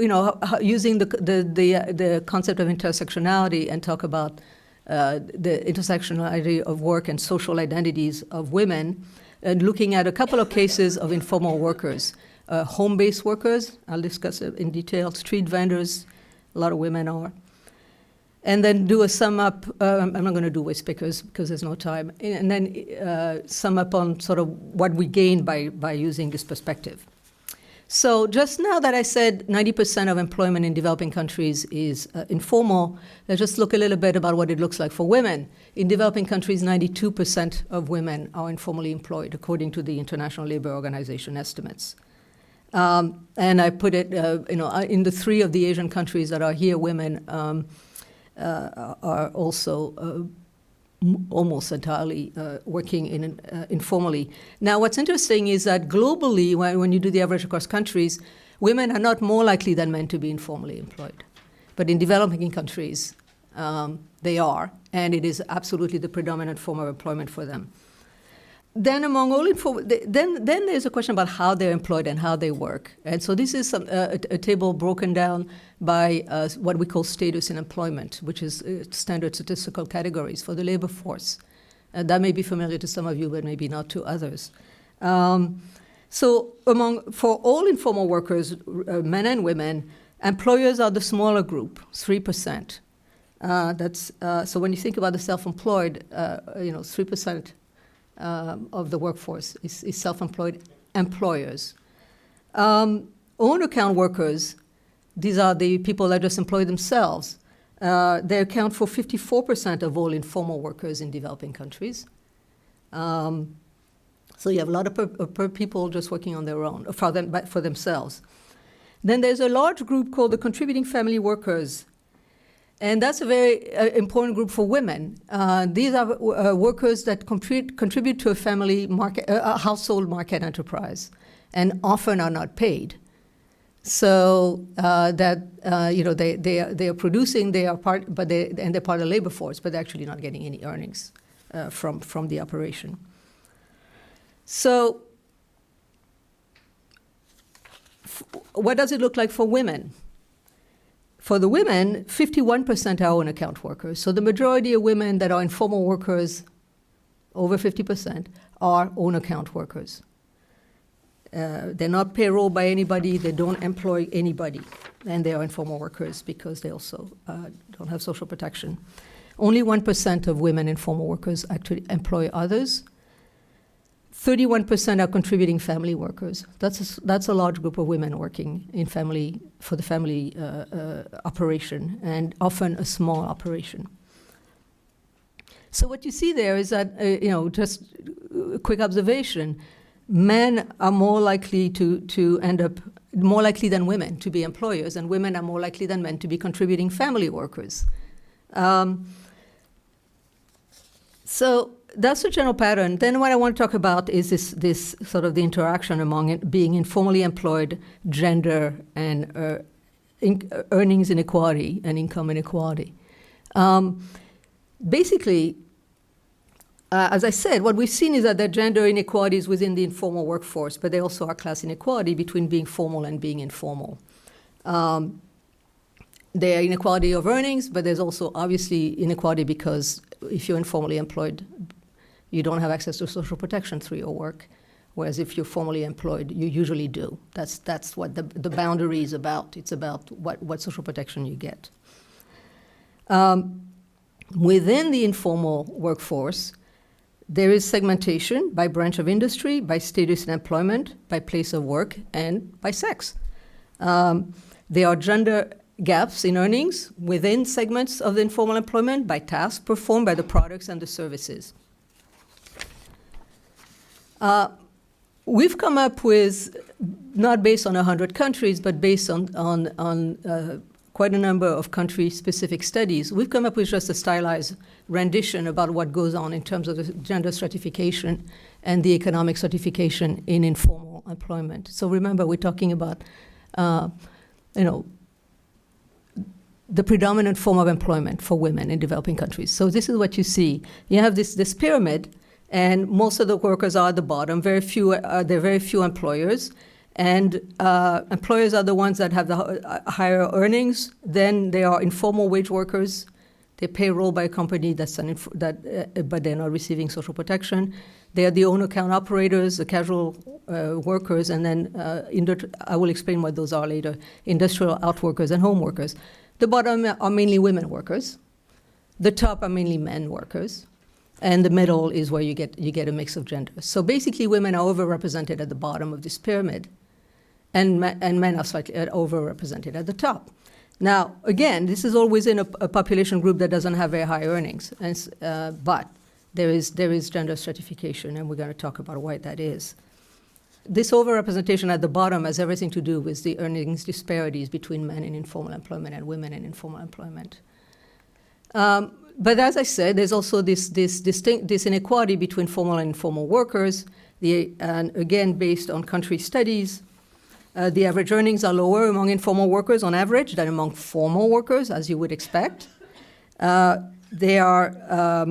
using the concept of intersectionality and talk about the intersectionality of work and social identities of women, and looking at a couple of cases of informal workers. Home-based workers, I'll discuss it in detail, street vendors, a lot of women are. And then do a sum up, I'm not going to do waste pickers because there's no time, and then sum up on sort of what we gain by using this perspective. So just now that I said 90% of employment in developing countries is informal, let's just look a little bit about what it looks like for women. In developing countries, 92% of women are informally employed, according to the International Labour Organization estimates. And I put it, in the three of the Asian countries that are here, women are also almost entirely working informally. Now, what's interesting is that globally, when you do the average across countries, women are not more likely than men to be informally employed. But in developing countries, they are, and it is absolutely the predominant form of employment for them. Then among all then there's a question about how they're employed and how they work. And so this is a table broken down by what we call status in employment, which is standard statistical categories for the labor force. That may be familiar to some of you, but maybe not to others. So for all informal workers, men and women, employers are the smaller group, 3%. So when you think about the self-employed, 3%. Of the workforce is self-employed employers. Own account workers, these are the people that just employ themselves. They account for 54% of all informal workers in developing countries. So you have a lot of people just working on their own, for themselves. Then there's a large group called the contributing family workers. And that's a very important group for women. These are workers that contribute to a family market, a household market enterprise, and often are not paid. So they are producing, they are part, and they're part of the labor force, but they're actually not getting any earnings from the operation. So, what does it look like for women? For the women, 51% are own account workers. So the majority of women that are informal workers, over 50%, are own account workers. They're not payrolled by anybody, they don't employ anybody, and they are informal workers because they also don't have social protection. Only 1% of women informal workers actually employ others. 31% are contributing family workers. That's a large group of women working in family, for the family operation, and often a small operation. So what you see there is that, just a quick observation, men are more likely to end up, more likely than women to be employers, and women are more likely than men to be contributing family workers. So that's a general pattern. Then what I want to talk about is this sort of the interaction among being informally employed, gender, and earnings inequality and income inequality. Basically, as I said, what we've seen is that there are gender inequalities within the informal workforce, but there also are class inequality between being formal and being informal. There are inequality of earnings, but there's also obviously inequality because if you're informally employed, you don't have access to social protection through your work, whereas if you're formally employed, you usually do. That's what the boundary is about. It's about what social protection you get. Within the informal workforce, there is segmentation by branch of industry, by status in employment, by place of work, and by sex. There are gender gaps in earnings within segments of the informal employment by tasks performed by the products and the services. We've come up with, not based on 100 countries, but based on quite a number of country-specific studies, we've come up with just a stylized rendition about what goes on in terms of the gender stratification and the economic stratification in informal employment. So remember, we're talking about, the predominant form of employment for women in developing countries. So this is what you see. You have this pyramid, and most of the workers are at the bottom. There are very few employers, and employers are the ones that have the higher earnings. Then there are informal wage workers. They're payrolled by a company but they're not receiving social protection. They are the own account operators, the casual workers, and then I will explain what those are later, industrial outworkers and home workers. The bottom are mainly women workers. The top are mainly men workers. And the middle is where you get a mix of genders. So basically, women are overrepresented at the bottom of this pyramid, and men are slightly overrepresented at the top. Now, again, this is all within a population group that doesn't have very high earnings, but there is gender stratification, and we're going to talk about why that is. This overrepresentation at the bottom has everything to do with the earnings disparities between men in informal employment and women in informal employment. But as I said, there's also this inequality between formal and informal workers. And again, based on country studies, the average earnings are lower among informal workers on average than among formal workers, as you would expect. There are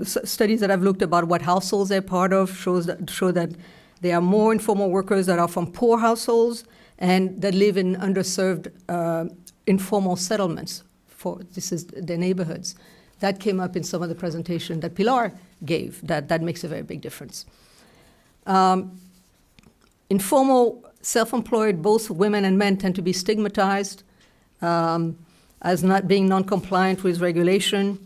studies that I've looked about what households they're part of show that there are more informal workers that are from poor households and that live in underserved informal settlements. This is their neighborhoods. That came up in some of the presentation that Pilar gave. That makes a very big difference. Informal, self-employed, both women and men tend to be stigmatized as not being non-compliant with regulation,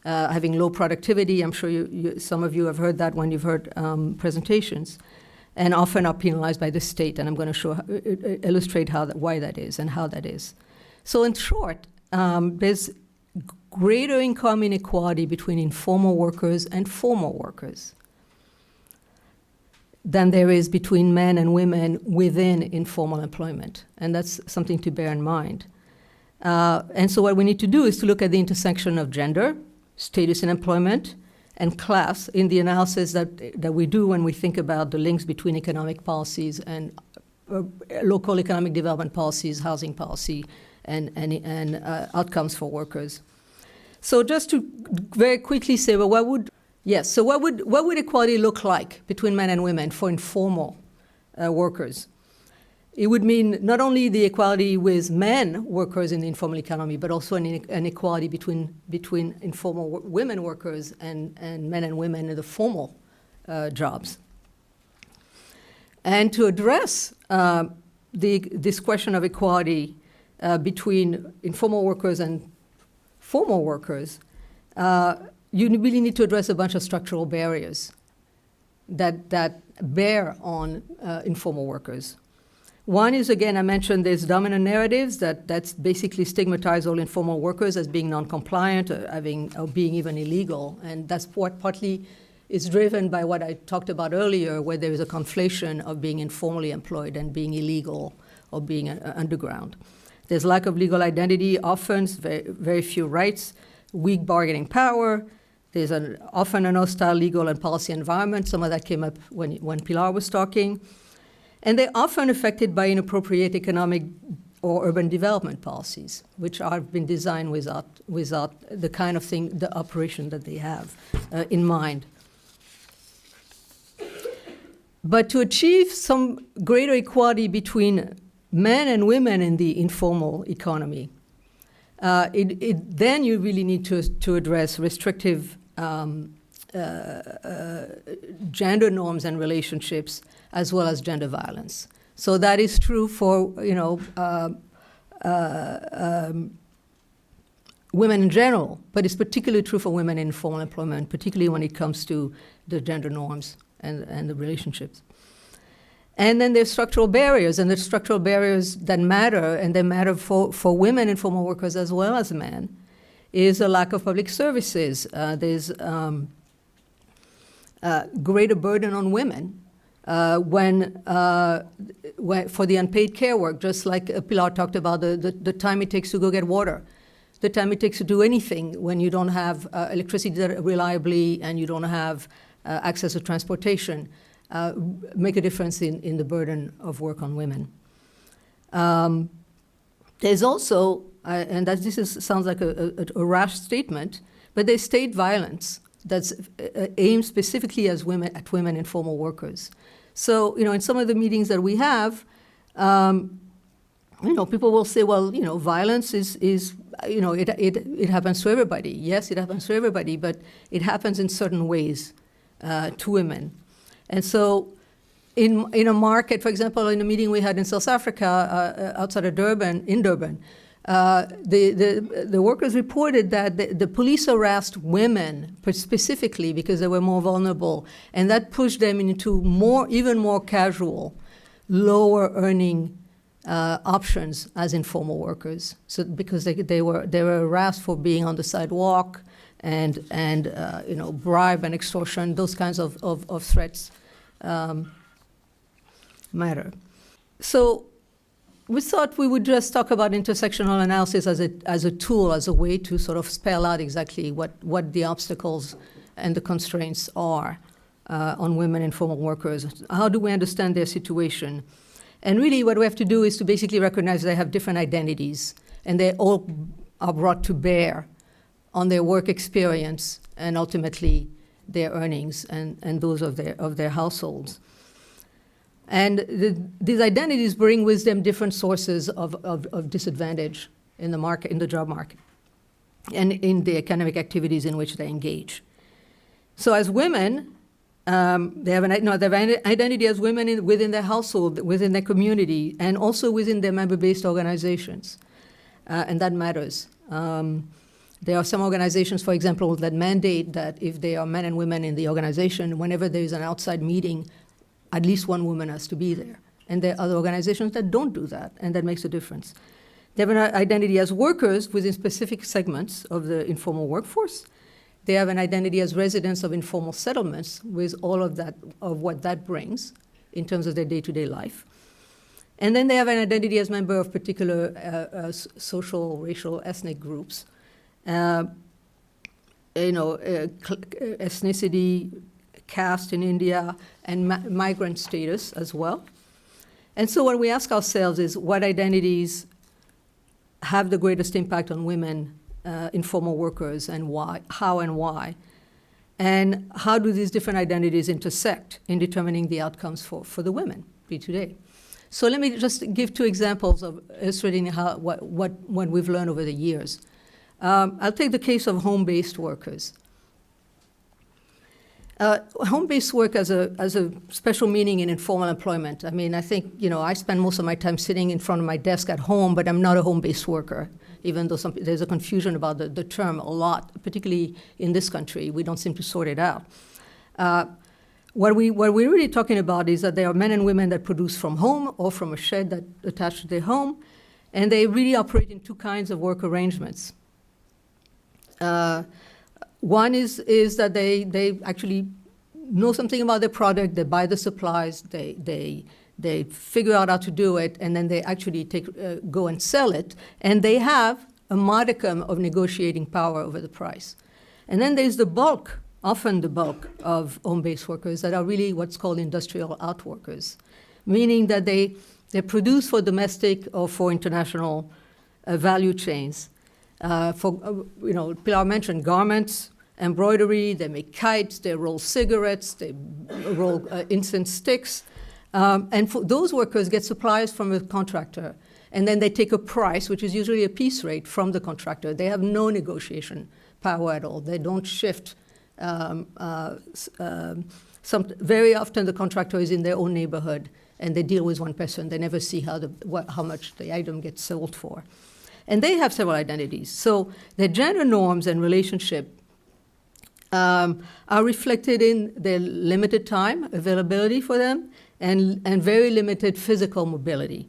having low productivity. I'm sure some of you have heard that when you've heard presentations. and often are penalized by the state. And I'm going to illustrate why that is and how that is. So in short, there's greater income inequality between informal workers and formal workers than there is between men and women within informal employment. And that's something to bear in mind. And so what we need to do is to look at the intersection of gender, status in employment, and class in the analysis that we do when we think about the links between economic policies and local economic development policies, housing policy, and outcomes for workers. So just to very quickly say, well, what would equality look like between men and women for informal workers? It would mean not only the equality with men workers in the informal economy, but also an equality between informal women workers and men and women in the formal jobs. And to address this question of equality between informal workers and formal workers, you really need to address a bunch of structural barriers that bear on informal workers. One is, again, I mentioned there's dominant narratives that's basically stigmatize all informal workers as being non-compliant or being even illegal. And that's what partly is driven by what I talked about earlier, where there is a conflation of being informally employed and being illegal or being underground. There's lack of legal identity, often very, very few rights, weak bargaining power. There's often an hostile legal and policy environment. Some of that came up when Pilar was talking. And they're often affected by inappropriate economic or urban development policies, which have been designed without the kind of thing, the operation that they have in mind. But to achieve some greater equality between men and women in the informal economy, then you really need to address restrictive gender norms and relationships, as well as gender violence. So that is true for women in general, but it's particularly true for women in formal employment, particularly when it comes to the gender norms and the relationships. And then there's structural barriers, and there's structural barriers that matter, and they matter for women and formal workers as well as men, is a lack of public services. There's greater burden on women when for the unpaid care work, just like Pilar talked about, the time it takes to go get water, the time it takes to do anything when you don't have electricity reliably and you don't have access to transportation, make a difference in the burden of work on women. There's also, and sounds like a rash statement, but there's state violence that's aimed specifically at women informal workers. So, in some of the meetings that we have, people will say, well, violence is it happens to everybody. Yes, it happens to everybody, but it happens in certain ways to women. And so in a market, for example, in a meeting we had in South Africa, outside of Durban, the workers reported that the police harassed women specifically because they were more vulnerable, and that pushed them into even more casual, lower earning options as informal workers. So because they were harassed for being on the sidewalk and bribe and extortion, those kinds of threats matter. So we thought we would just talk about intersectional analysis as a tool, as a way to sort of spell out exactly what the obstacles and the constraints are on women informal workers. How do we understand their situation? And really what we have to do is to basically recognize they have different identities, and they all are brought to bear on their work experience and ultimately their earnings and those of their households. And these identities bring with them different sources of disadvantage in the market, in the job market, and in the economic activities in which they engage. So as women, they have an identity as women within their household, within their community, and also within their member-based organizations, and that matters. There are some organizations, for example, that mandate that if there are men and women in the organization, whenever there is an outside meeting, at least one woman has to be there. And there are other organizations that don't do that, and that makes a difference. They have an identity as workers within specific segments of the informal workforce. They have an identity as residents of informal settlements with all of that, of what that brings in terms of their day-to-day life. And then they have an identity as member of particular social, racial, ethnic groups. Ethnicity, caste in India, and migrant status as well. And so what we ask ourselves is what identities have the greatest impact on women, informal workers, and why, how and why? And how do these different identities intersect in determining the outcomes for the women today? So let me just give two examples of illustrating how, what we've learned over the years. I'll take the case of home-based workers. Home-based work has a special meaning in informal employment. I mean, I think, I spend most of my time sitting in front of my desk at home, but I'm not a home-based worker, even though there's a confusion about the term a lot, particularly in this country. We don't seem to sort it out. What we're really talking about is that there are men and women that produce from home or from a shed that attached to their home, and they really operate in two kinds of work arrangements. One is that they actually know something about their product, they buy the supplies, they figure out how to do it, and then they actually go and sell it, and they have a modicum of negotiating power over the price. And then there's the bulk, often the bulk of home-based workers that are really what's called industrial outworkers, meaning that they produce for domestic or for international value chains. Pilar mentioned garments, embroidery, they make kites, they roll cigarettes, they roll incense sticks. And those workers get supplies from a contractor. And then they take a price, which is usually a piece rate, from the contractor. They have no negotiation power at all. They don't shift. Very often the contractor is in their own neighborhood, and they deal with one person. They never see how much the item gets sold for. And they have several identities. So their gender norms and relationship are reflected in their limited time availability for them and very limited physical mobility.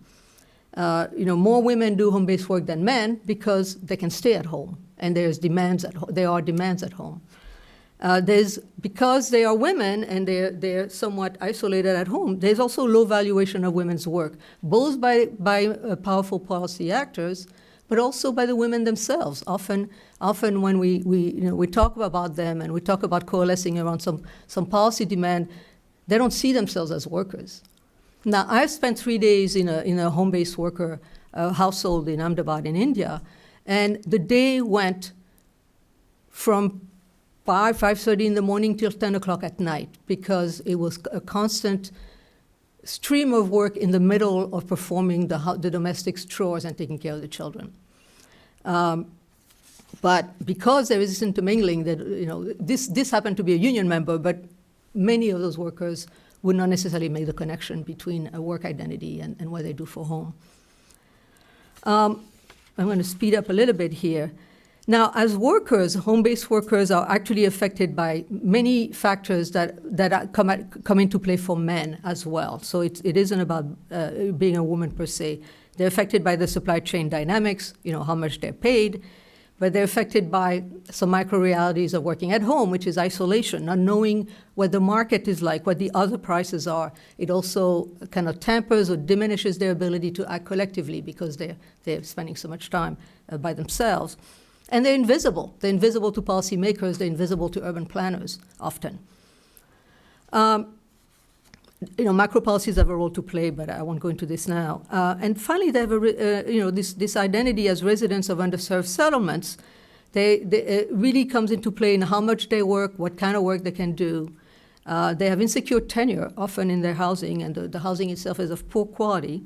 More women do home-based work than men because they can stay at home, and there are demands at home. Because they are women and they're somewhat isolated at home, there's also low valuation of women's work, both by powerful policy actors, but also by the women themselves. Often when we talk about them and we talk about coalescing around some policy demand, they don't see themselves as workers. Now, I've spent 3 days in a home-based worker household in Ahmedabad in India, and the day went from 5:30 in the morning till 10 o'clock at night, because it was a constant stream of work in the middle of performing the domestic chores and taking care of the children. But because there is intermingling, this happened to be a union member, but many of those workers would not necessarily make the connection between a work identity and what they do for home. I'm going to speed up a little bit here. Now, as workers, home-based workers are actually affected by many factors that come into play for men as well. So it isn't about being a woman per se. They're affected by the supply chain dynamics, how much they're paid, but they're affected by some micro-realities of working at home, which is isolation, not knowing what the market is like, what the other prices are. It also kind of tampers or diminishes their ability to act collectively because they're spending so much time by themselves. And they're invisible. They're invisible to policymakers. They're invisible to urban planners often. Macro policies have a role to play, but I won't go into this now. And finally, they have this identity as residents of underserved settlements. It really comes into play in how much they work, what kind of work they can do. They have insecure tenure often in their housing, and the housing itself is of poor quality.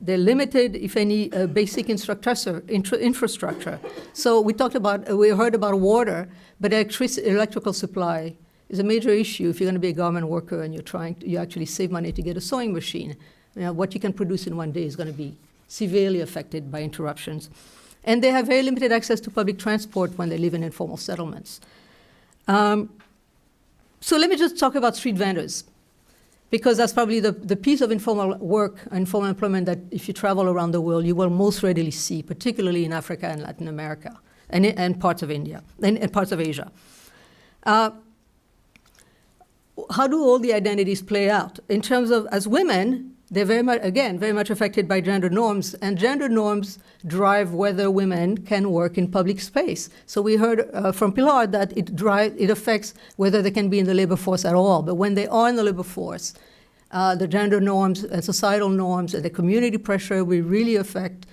They're limited, if any, basic infrastructure. So we heard about water, but electrical supply is a major issue if you're going to be a garment worker and you actually save money to get a sewing machine. What you can produce in one day is going to be severely affected by interruptions. And they have very limited access to public transport when they live in informal settlements. So let me just talk about street vendors. because that's probably the piece of informal work, informal employment that if you travel around the world, you will most readily see, particularly in Africa and Latin America and parts of India and parts of Asia. How do all the identities play out? In terms of, as women, they're very much affected by gender norms, and gender norms drive whether women can work in public space. So we heard from Pilar that it affects whether they can be in the labor force at all. But when they are in the labor force, the gender norms and societal norms and the community pressure will really affect,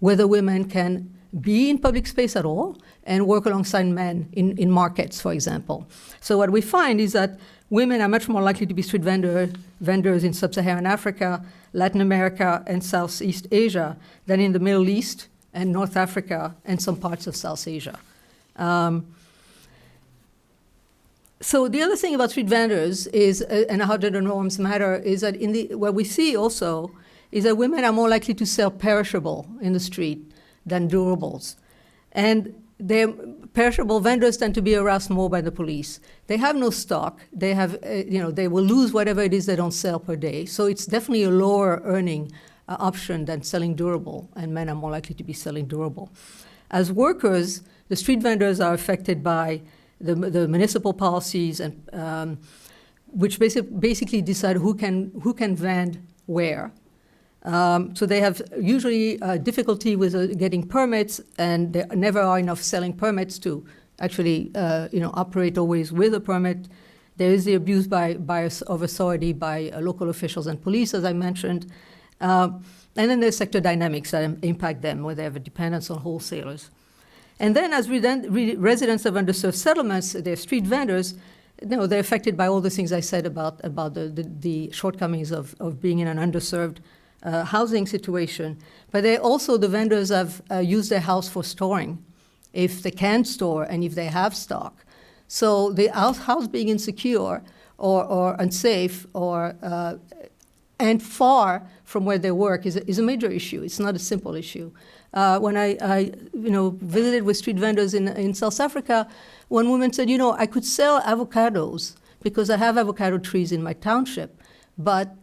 whether women can be in public space at all and work alongside men in markets, for example. So what we find is that women are much more likely to be street vendors in sub-Saharan Africa, Latin America, and Southeast Asia than in the Middle East and North Africa and some parts of South Asia. So the other thing about street vendors is, and how gender norms matter, is that what we see also is that women are more likely to sell perishable in the street than durables. And perishable vendors tend to be harassed more by the police. They have no stock. They have, they will lose whatever it is they don't sell per day. So it's definitely a lower earning option than selling durable, and men are more likely to be selling durable. As workers, the street vendors are affected by the municipal policies, and which basically decide who can vend where. So they have usually difficulty with getting permits, and there never are enough selling permits to actually operate always with a permit. There is the abuse of authority by local officials and police, as I mentioned. And then there's sector dynamics that impact them, where they have a dependence on wholesalers. And then as residents of underserved settlements, they're street vendors, they're affected by all the things I said about the shortcomings of being in an underserved housing situation. But the vendors have used their house for storing, if they can store and if they have stock. So the house being insecure or unsafe and far from where they work is a major issue. It's not a simple issue. When I visited with street vendors in South Africa, one woman said, I could sell avocados because I have avocado trees in my township, but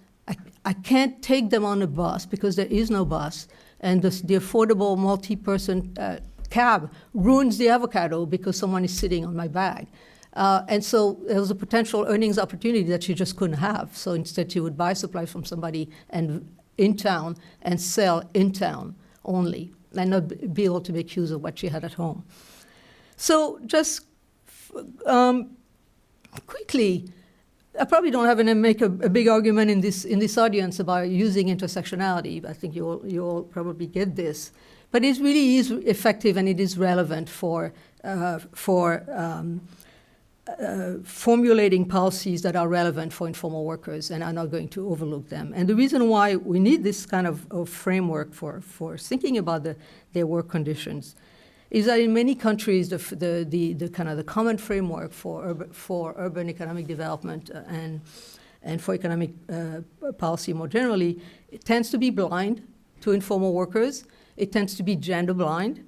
I can't take them on a bus because there is no bus, and the affordable multi-person cab ruins the avocado because someone is sitting on my bag. And so there was a potential earnings opportunity that she just couldn't have. So instead she would buy supplies from somebody in town and sell in town only, and not be able to make use of what she had at home. So just quickly, I probably don't have to make a big argument in this audience about using intersectionality. I think you all probably get this, but it really is effective and it is relevant for formulating policies that are relevant for informal workers and are not going to overlook them. And the reason why we need this kind of framework for thinking about their work conditions is that in many countries, the common framework for urban economic development and for economic policy more generally, it tends to be blind to informal workers. It tends to be gender blind.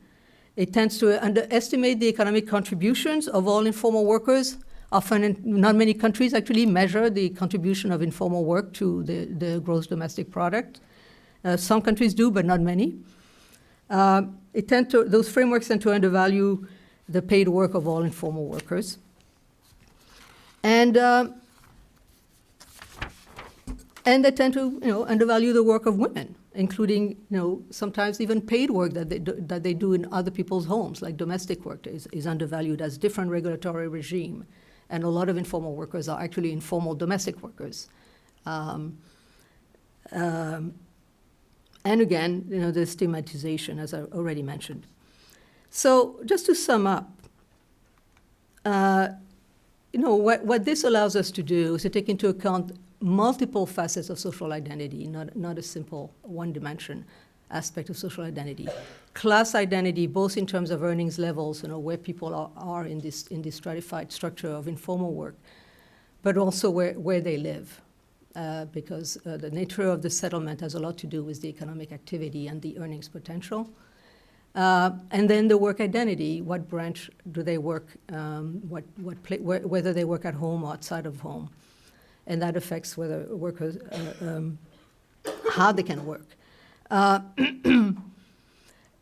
It tends to underestimate the economic contributions of all informal workers. Often, not many countries actually measure the contribution of informal work to the gross domestic product. Some countries do, but not many. Those frameworks tend to undervalue the paid work of all informal workers. And they tend to undervalue the work of women, including sometimes even paid work that they do in other people's homes, like domestic work is undervalued as different regulatory regime. And a lot of informal workers are actually informal domestic workers. And again, the stigmatization, as I already mentioned. So just to sum up, what this allows us to do is to take into account multiple facets of social identity, not a simple one-dimension aspect of social identity. Class identity, both in terms of earnings levels, where people are in this stratified structure of informal work, but also where they live. Because the nature of the settlement has a lot to do with the economic activity and the earnings potential. And then the work identity, what branch do they work, whether they work at home or outside of home. and that affects whether workers, how they can work.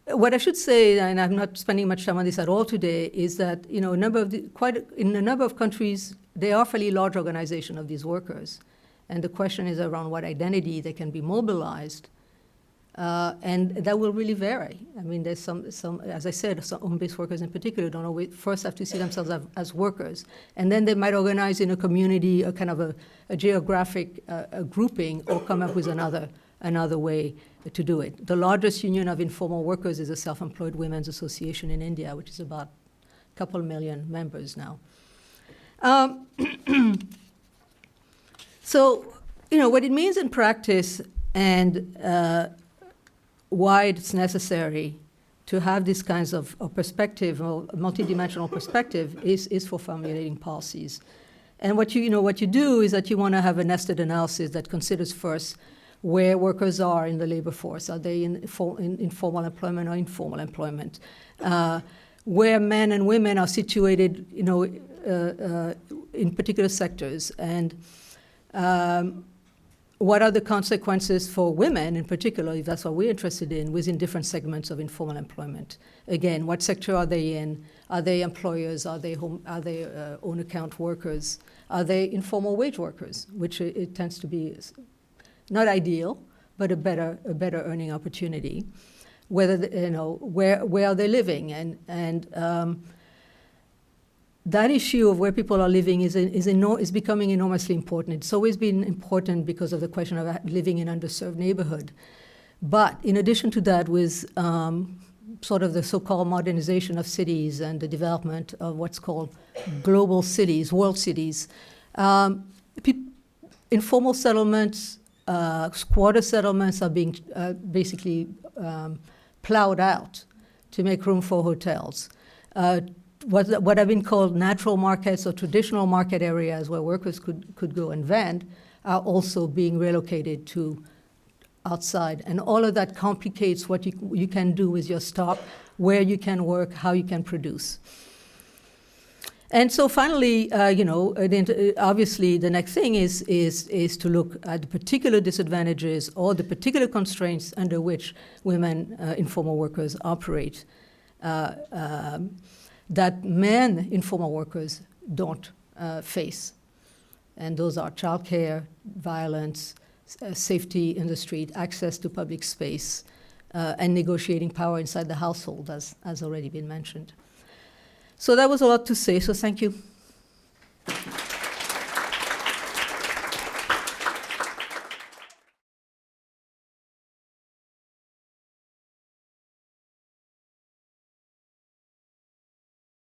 What I should say, and I'm not spending much time on this at all today, is that in a number of countries, they are fairly large organization of these workers, and the question is around what identity they can be mobilized, and that will really vary. I mean, there's some, as I said, some home-based workers in particular don't always first have to see themselves as workers, and then they might organize in a community, a kind of a geographic grouping, or come up with another way to do it. The largest union of informal workers is the Self-Employed Women's Association in India, which is about a couple million members now. So, what it means in practice and why it's necessary to have these kinds of perspective, or multidimensional perspective, is for formulating policies. And what you do is that you want to have a nested analysis that considers first where workers are in the labor force. Are they in formal employment or informal employment? Where men and women are situated, in particular sectors, and what are the consequences for women in particular, if that's what we're interested in, within different segments of informal employment. Again, what sector are they in? Are they employers? Are they own account workers? Are they informal wage workers, which it tends to be not ideal, but a better earning opportunity. Whether where are they living, and that issue of where people are living is becoming enormously important. It's always been important because of the question of living in underserved neighborhood. But in addition to that, with sort of the so-called modernization of cities and the development of what's called global cities, world cities, informal settlements, squatter settlements are being basically plowed out to make room for hotels. What have been called natural markets or traditional market areas where workers could go and vend are also being relocated to outside. And all of that complicates what you can do with your stock, where you can work, how you can produce. And so finally, obviously the next thing is to look at the particular disadvantages or the particular constraints under which women, informal workers, operate that men, informal workers, don't face. And those are childcare, violence, safety in the street, access to public space, and negotiating power inside the household, as already been mentioned. So that was a lot to say, so thank you.